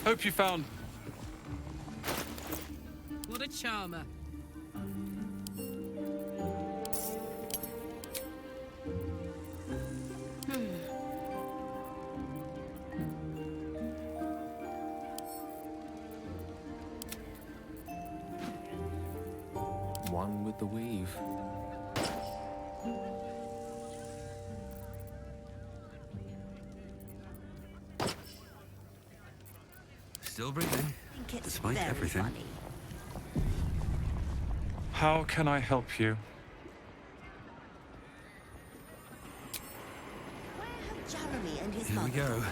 [SPEAKER 25] Hope you found...
[SPEAKER 16] What a charmer.
[SPEAKER 2] One with the weave.
[SPEAKER 5] Still breathing, despite
[SPEAKER 16] very
[SPEAKER 5] everything.
[SPEAKER 16] funny.
[SPEAKER 10] How can I help you?
[SPEAKER 16] Jeremy and his
[SPEAKER 5] Here we
[SPEAKER 16] mother.
[SPEAKER 5] go.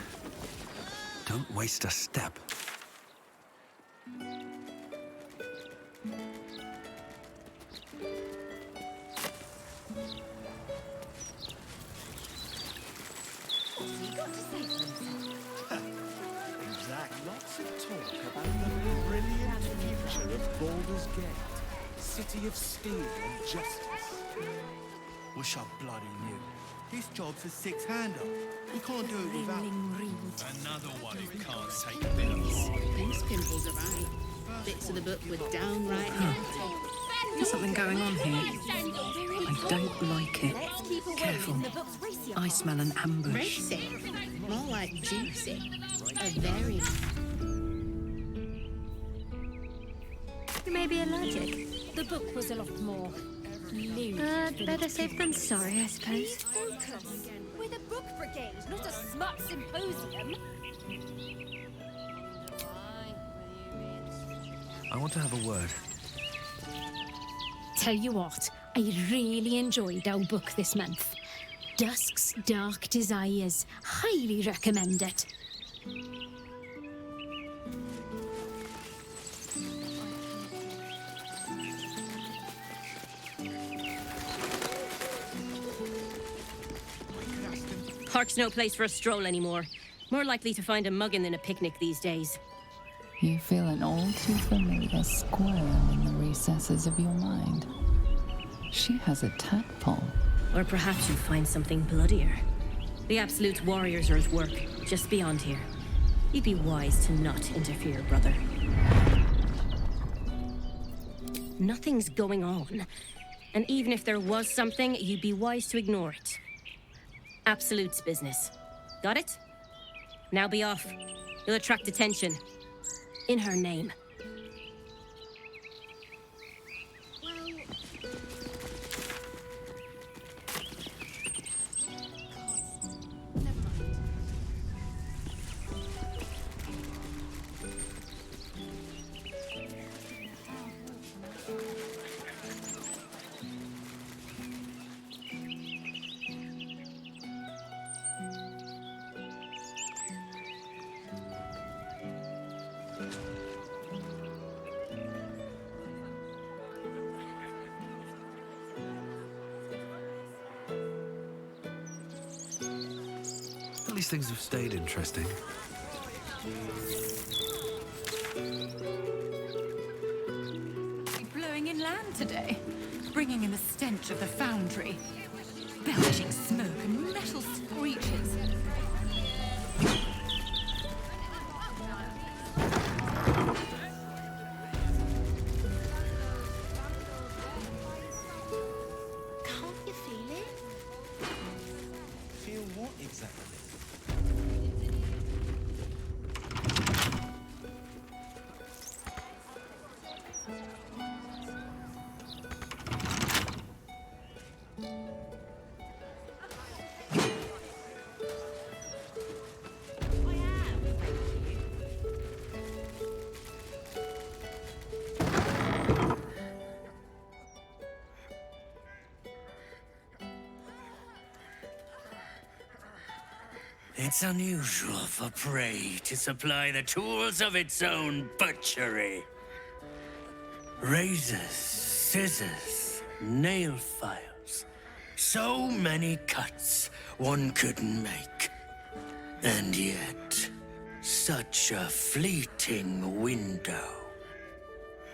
[SPEAKER 5] Don't waste a step.
[SPEAKER 4] Exactly. Lots of talk about the brilliant future of Baldur's Gate. City of steel and justice.
[SPEAKER 18] Wish I bloody knew. This job's a six-hander. You can't do it without...
[SPEAKER 20] Another one who can't take a bit of hard.
[SPEAKER 24] These pimples are right. Bits of the book were downright hefty.
[SPEAKER 21] There's something going on here. I don't like it. Careful. I smell an ambush.
[SPEAKER 24] Racy. More like juicy. A very...
[SPEAKER 22] You may be allergic. The book was a lot more lewd. Better safe than sorry, I suppose.
[SPEAKER 14] Focus! We're the book brigade, not a smut symposium.
[SPEAKER 5] I want to have a word.
[SPEAKER 22] Tell you what, I really enjoyed our book this month. Dusk's Dark Desires. Highly recommend it.
[SPEAKER 23] Park's no place for a stroll anymore. More likely to find a muggin than a picnic these days.
[SPEAKER 26] You feel an all too familiar squirm in the recesses of your mind. She has a tadpole.
[SPEAKER 23] Or perhaps you'll find something bloodier. The Absolute's warriors are at work, just beyond here. You'd be wise to not interfere, brother. Nothing's going on. And even if there was something, you'd be wise to ignore it. Absolute's business. Got it? Now be off. You'll attract attention. In her name.
[SPEAKER 5] At least things have stayed interesting.
[SPEAKER 28] Blowing inland today, bringing in the stench of the foundry. Belching smoke and metal screeches.
[SPEAKER 16] Can't you feel it?
[SPEAKER 4] Feel what exactly?
[SPEAKER 11] It's unusual for prey to supply the tools of its own butchery. Razors, scissors, nail files. So many cuts one couldn't make. And yet, such a fleeting window.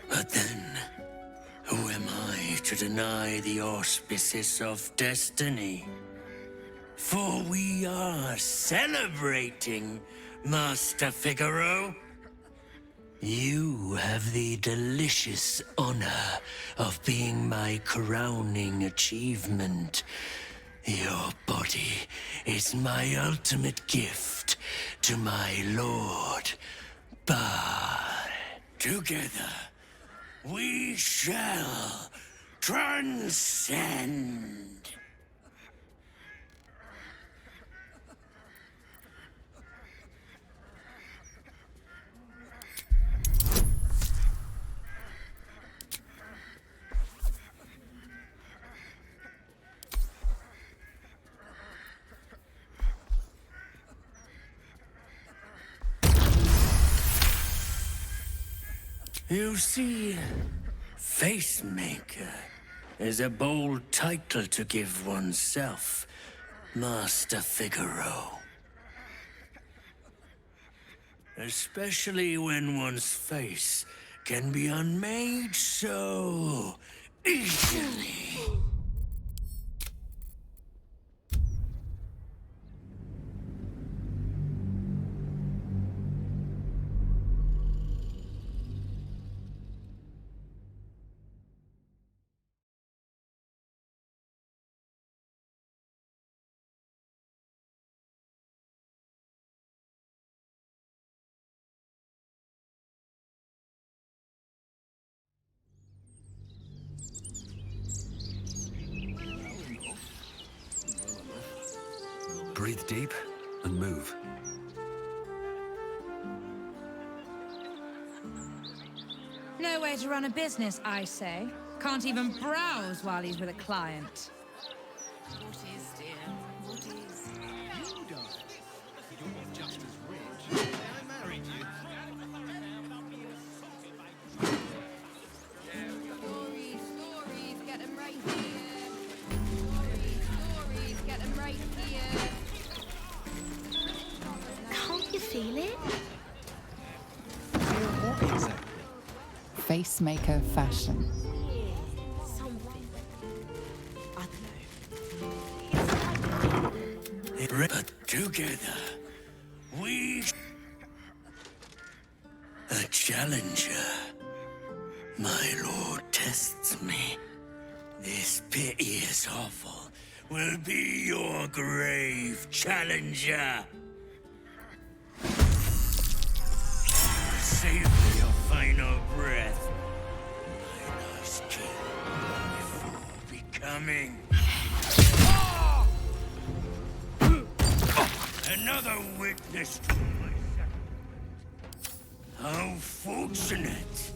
[SPEAKER 11] But then, who am I to deny the auspices of destiny? For we are celebrating, Master Figaro. You have the delicious honor of being my crowning achievement. Your body is my ultimate gift to my lord. But together, we shall transcend. You see, Facemaker is a bold title to give oneself, Master Figaro. Especially when one's face can be unmade so easily.
[SPEAKER 5] Breathe deep and move.
[SPEAKER 1] No way to run a business, I say. Can't even browse while he's with a client.
[SPEAKER 16] What is, dear? What is?
[SPEAKER 18] You don't. You're just as rich. I married you.
[SPEAKER 24] Stories, get them right here. Stories, get them right here.
[SPEAKER 22] Can't you feel it?
[SPEAKER 18] What exactly?
[SPEAKER 26] Facemaker fashion.
[SPEAKER 16] Something. I don't know.
[SPEAKER 11] But together, we... A challenger. My lord tests me. This piteous hovel will be your grave challenger. Savor your final breath. My last kill before becoming... Another witness to my sacrifice. How fortunate.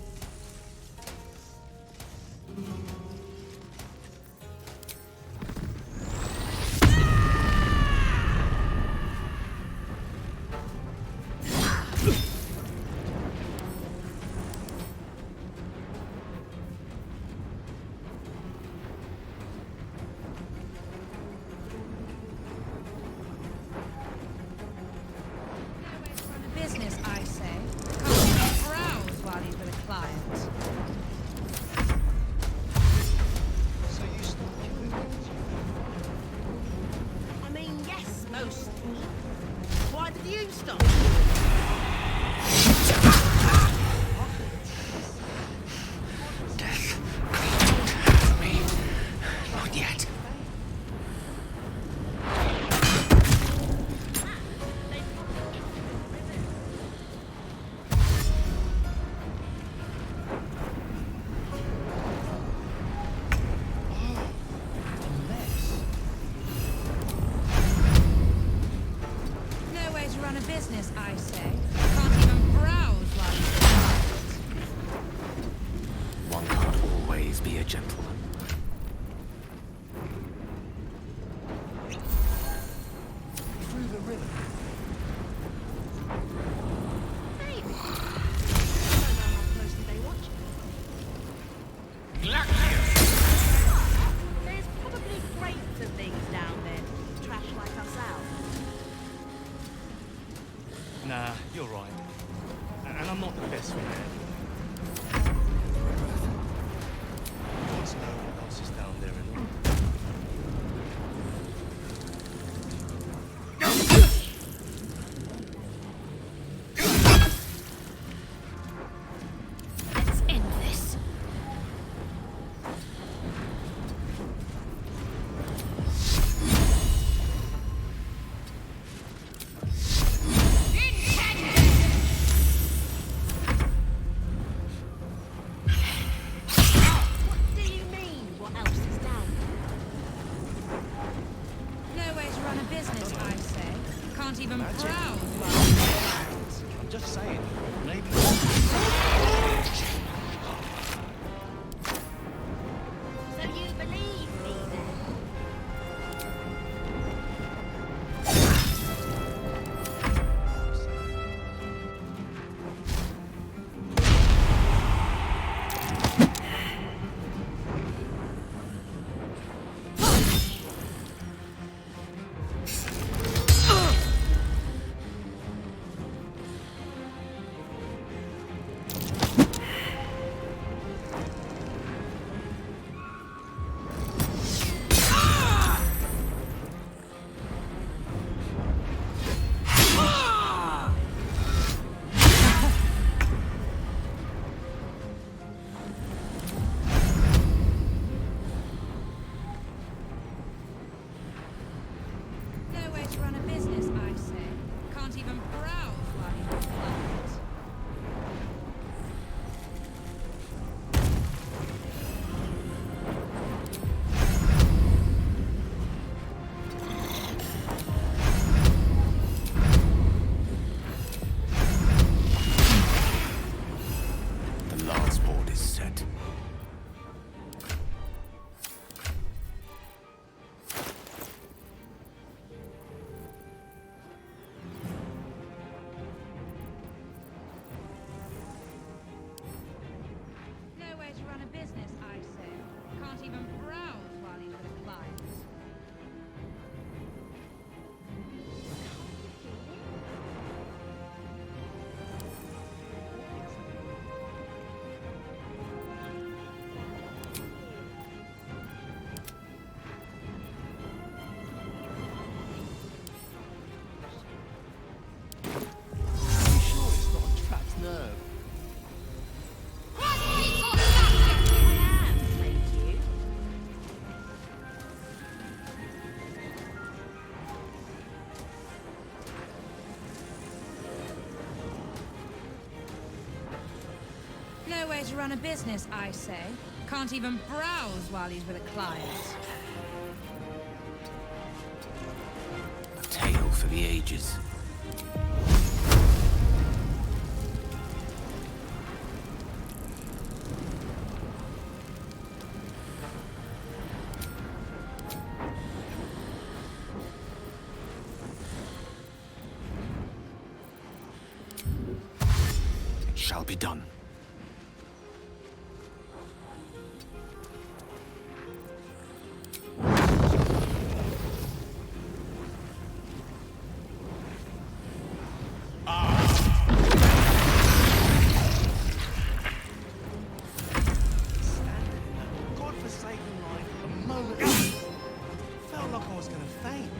[SPEAKER 1] Business, I say. Can't even browse while he's with a client.
[SPEAKER 18] So you stopped killing things?
[SPEAKER 16] I mean, yes, mostly. Why did you stop?
[SPEAKER 25] Death can't have me. Not yet.
[SPEAKER 1] No way to run a business, I say. Can't even browse while he's with a client.
[SPEAKER 2] One can't always be a gentleman.
[SPEAKER 18] Through the river.
[SPEAKER 16] Maybe. I don't know how closely they watch it. There's probably crates and things down there to trash like us out.
[SPEAKER 18] Nah, you're right. And I'm not the best one there. Wants to know what else is down there and all.
[SPEAKER 22] Let's end this.
[SPEAKER 16] What do you mean? What else is down there?
[SPEAKER 1] No way to run a business, I say. Can't even browse while he's with a client.
[SPEAKER 18] I'm just saying, maybe...
[SPEAKER 16] So you believe me then?
[SPEAKER 1] No way to run a business, I say. Can't even browse while he's with a client.
[SPEAKER 25] A tale for the ages. It shall be done.
[SPEAKER 18] Godforsaken line a moment. Felt like I was gonna faint.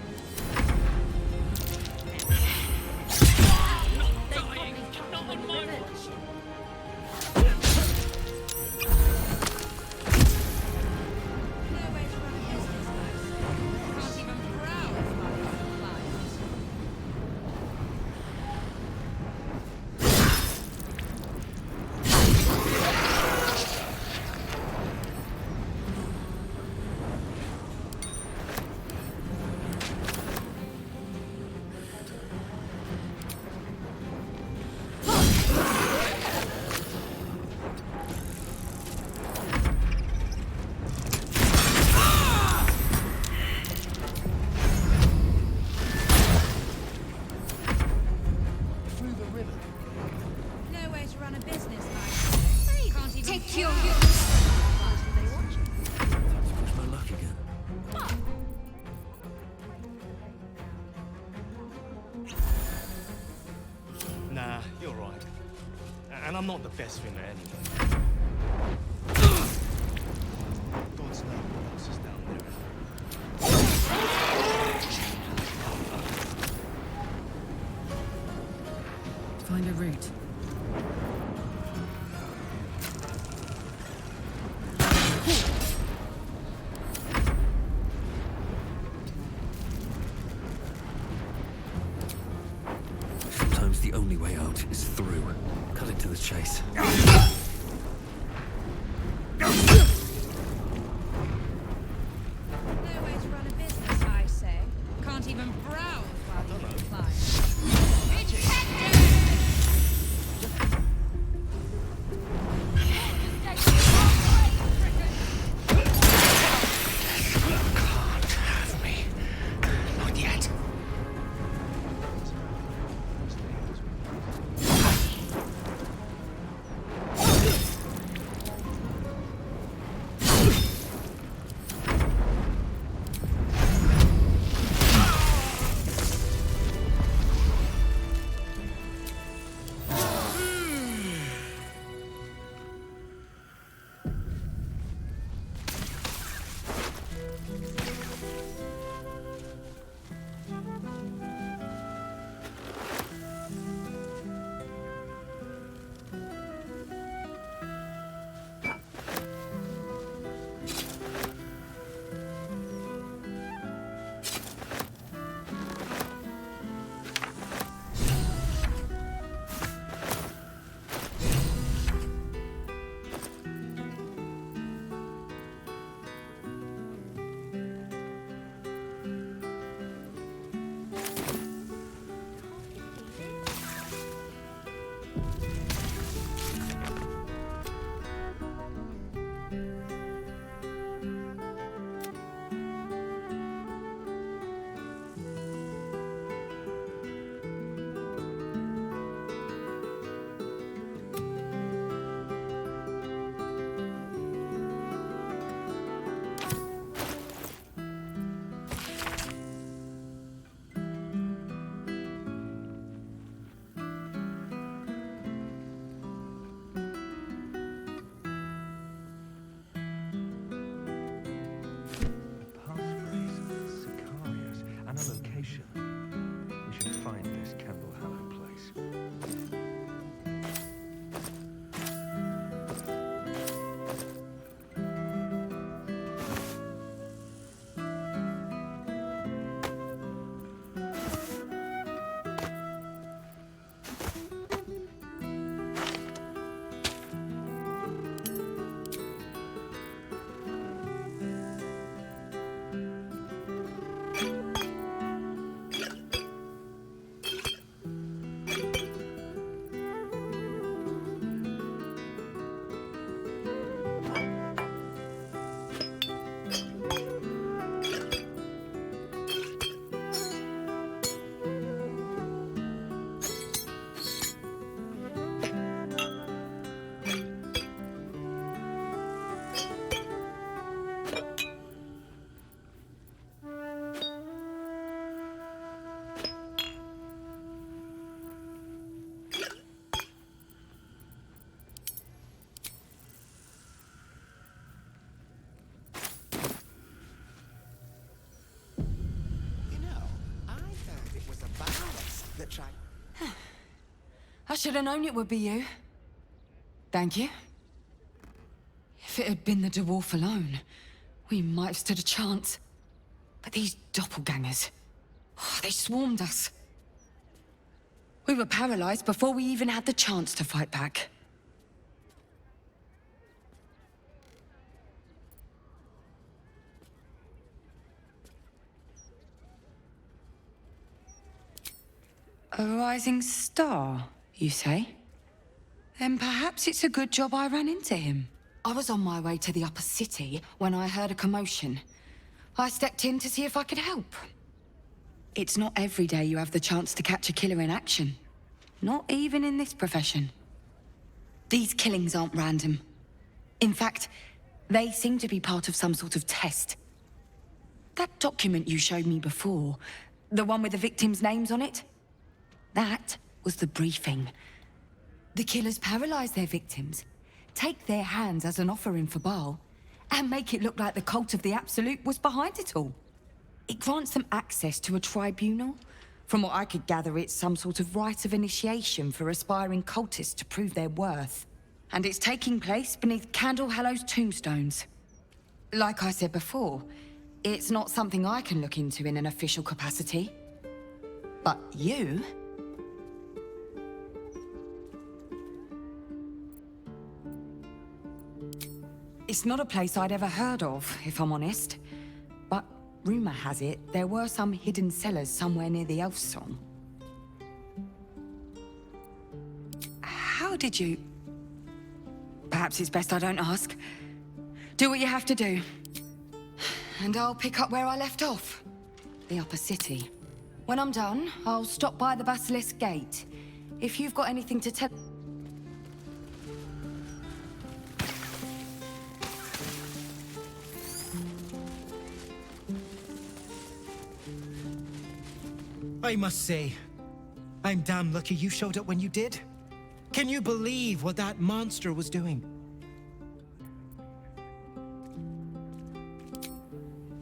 [SPEAKER 1] Can't even browse while he's with a client.
[SPEAKER 18] Through the river.
[SPEAKER 1] No way to run a business, I say. Can't even
[SPEAKER 23] Take your
[SPEAKER 5] Push my luck again.
[SPEAKER 18] Nah, you're right. And I'm not the best swimmer anyway. God's knows what else is down there.
[SPEAKER 21] Find a route.
[SPEAKER 5] Sometimes the only way out is through. Cut it to the chase.
[SPEAKER 1] No way to run a business, I say. Can't even browse while he's with a client.
[SPEAKER 25] Can't have me. Not yet.
[SPEAKER 3] should have known it would be you. Thank you. If it had been the dwarf alone, we might have stood a chance. But these doppelgangers, they swarmed us. We were paralyzed before we even had the chance to fight back. A rising star, you say? Then perhaps it's a good job I ran into him. I was on my way to the upper city when I heard a commotion. I stepped in to see if I could help. It's not every day you have the chance to catch a killer in action. Not even in this profession. These killings aren't random. In fact, they seem to be part of some sort of test. That document you showed me before, the one with the victims' names on it, that was the briefing. The killers paralyze their victims, take their hands as an offering for Baal, and make it look like the cult of the Absolute was behind it all. It grants them access to a tribunal. From what I could gather, it's some sort of rite of initiation for aspiring cultists to prove their worth. And it's taking place beneath Candle Hallow's tombstones. Like I said before, it's not something I can look into in an official capacity. But you... It's not a place I'd ever heard of, if I'm honest. But rumor has it, there were some hidden cellars somewhere near the Elf Song. How did you... Perhaps it's best I don't ask. Do what you have to do. And I'll pick up where I left off. The upper city. When I'm done, I'll stop by the Basilisk Gate. If you've got anything to tell...
[SPEAKER 7] I must say, I'm damn lucky you showed up when you did. Can you believe what that monster was doing?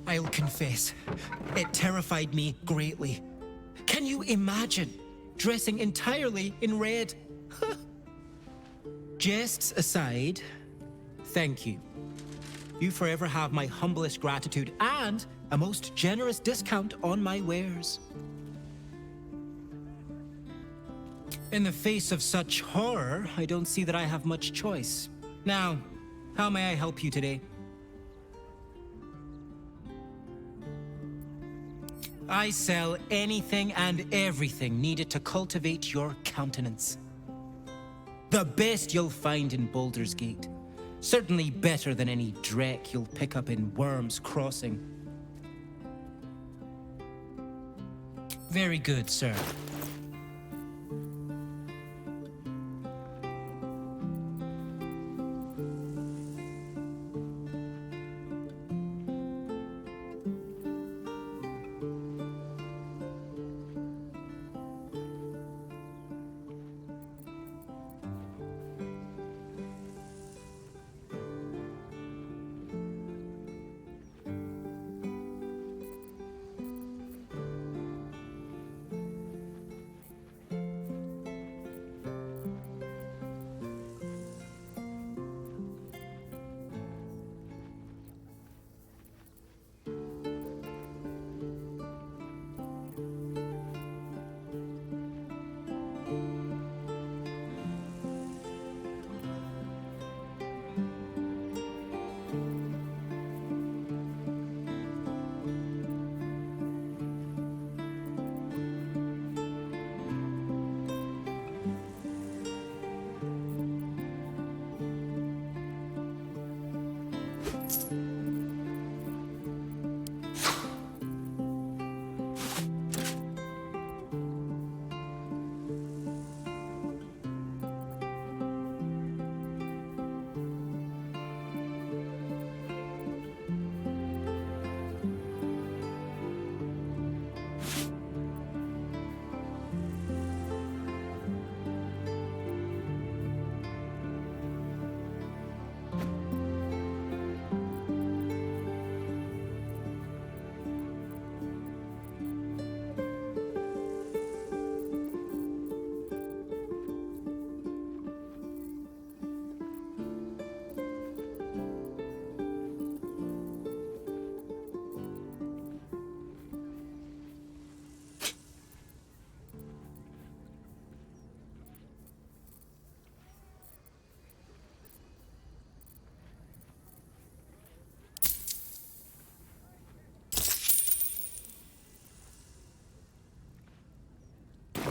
[SPEAKER 7] I'll confess, it terrified me greatly. Can you imagine dressing entirely in red? Jests aside, thank you. You forever have my humblest gratitude and a most generous discount on my wares. In the face of such horror, I don't see that I have much choice. Now, how may I help you today? I sell anything and everything needed to cultivate your countenance. The best you'll find in Baldur's Gate. Certainly better than any dreck you'll pick up in Worm's Crossing. Very good, sir.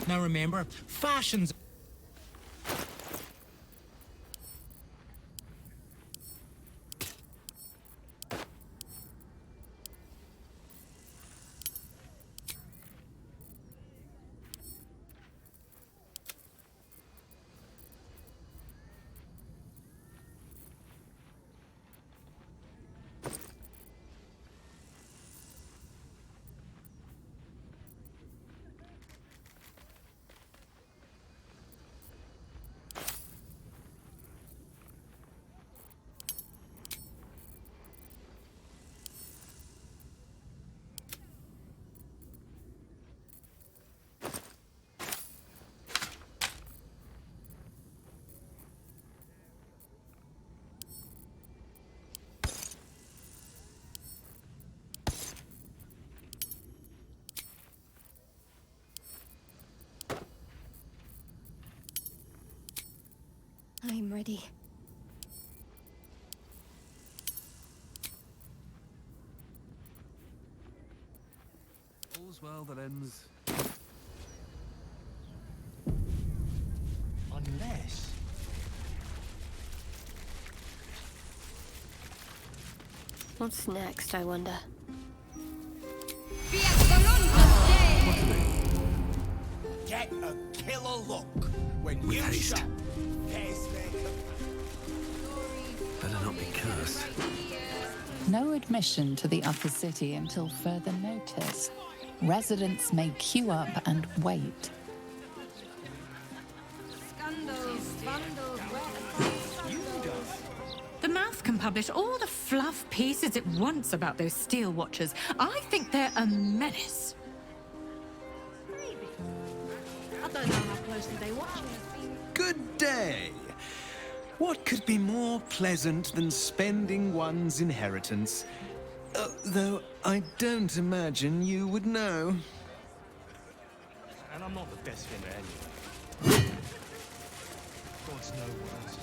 [SPEAKER 7] Now remember, fashion's...
[SPEAKER 22] I'm ready.
[SPEAKER 4] All's well that ends.
[SPEAKER 18] Unless...
[SPEAKER 22] What's next, I wonder?
[SPEAKER 11] Get a killer look when
[SPEAKER 5] With
[SPEAKER 11] you
[SPEAKER 5] haste.
[SPEAKER 11] shot.
[SPEAKER 5] Better not be cursed.
[SPEAKER 26] No admission to the upper city until further notice. Residents may queue up and wait.
[SPEAKER 28] The mouth can publish all the fluff pieces it wants about those steel watchers. I think they're a menace.
[SPEAKER 16] I don't know how closely they watch me.
[SPEAKER 4] Good day. What could be more pleasant than spending one's inheritance? Though I don't imagine you would know.
[SPEAKER 18] And I'm not the best swimmer anyway. God's no words.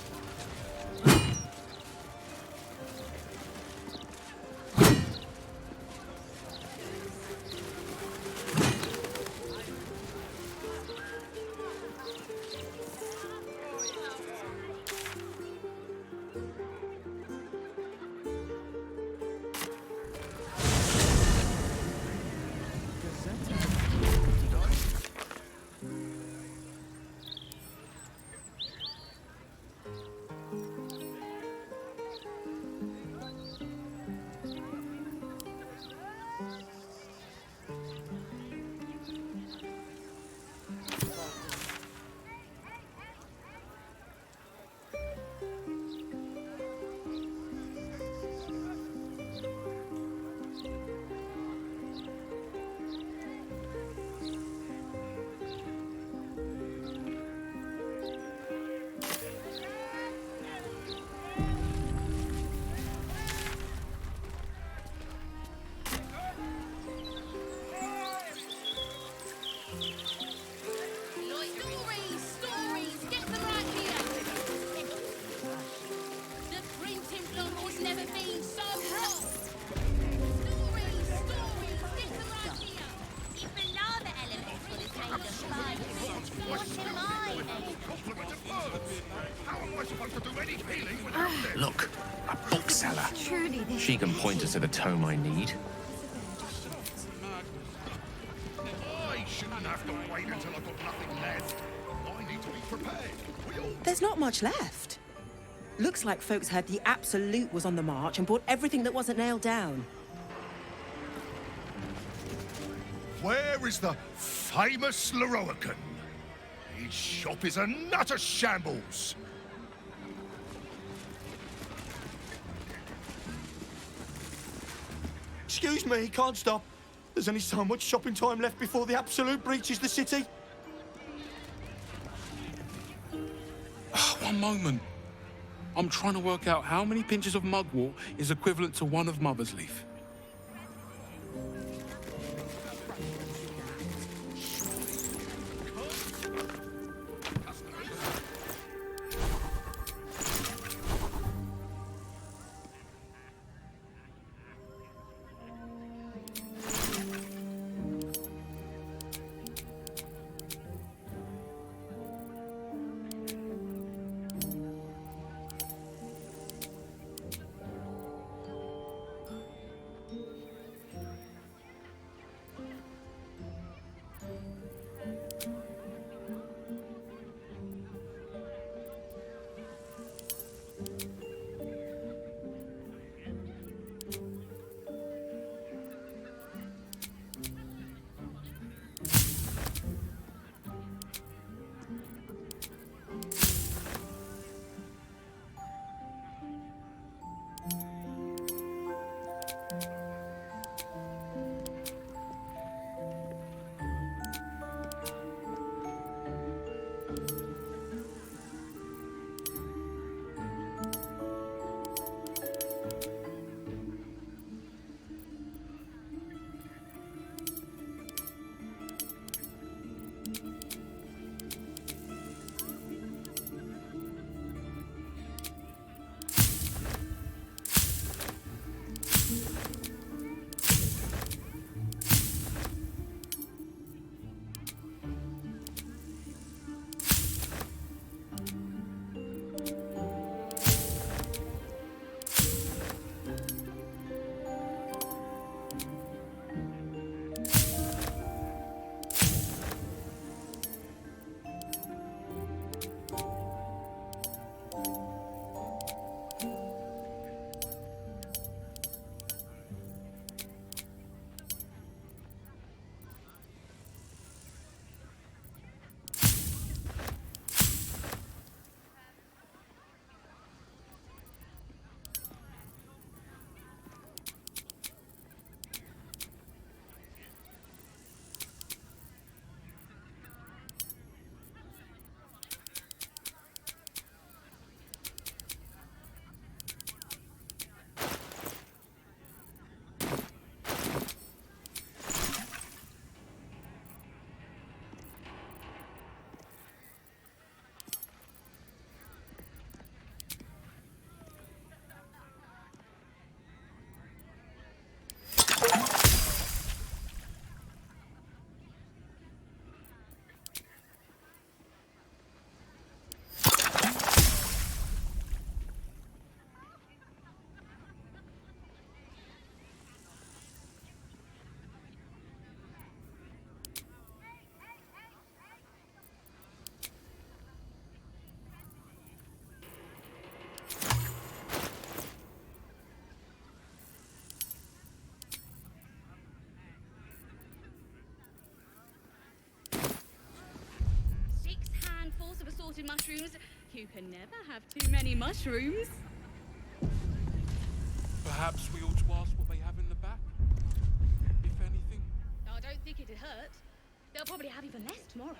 [SPEAKER 2] Look, a bookseller.
[SPEAKER 22] Truly, this
[SPEAKER 2] She can point us to the tome I need.
[SPEAKER 6] I shouldn't have to wait until I've got nothing left. I need to be prepared.
[SPEAKER 8] There's not much left. Looks like folks heard the Absolute was on the march and bought everything that wasn't nailed down.
[SPEAKER 6] Where is the famous Leroican? His shop is a nutter shambles.
[SPEAKER 18] Excuse me, can't stop. There's only so much shopping time left before the Absolute breaches the city.
[SPEAKER 10] One moment. I'm trying to work out how many pinches of mugwort is equivalent to one of Mother's Leaf.
[SPEAKER 9] wanted mushrooms. You can never have too many mushrooms.
[SPEAKER 10] Perhaps we ought to ask what they have in the back, if anything.
[SPEAKER 9] I don't think it'd hurt. They'll probably have even less tomorrow.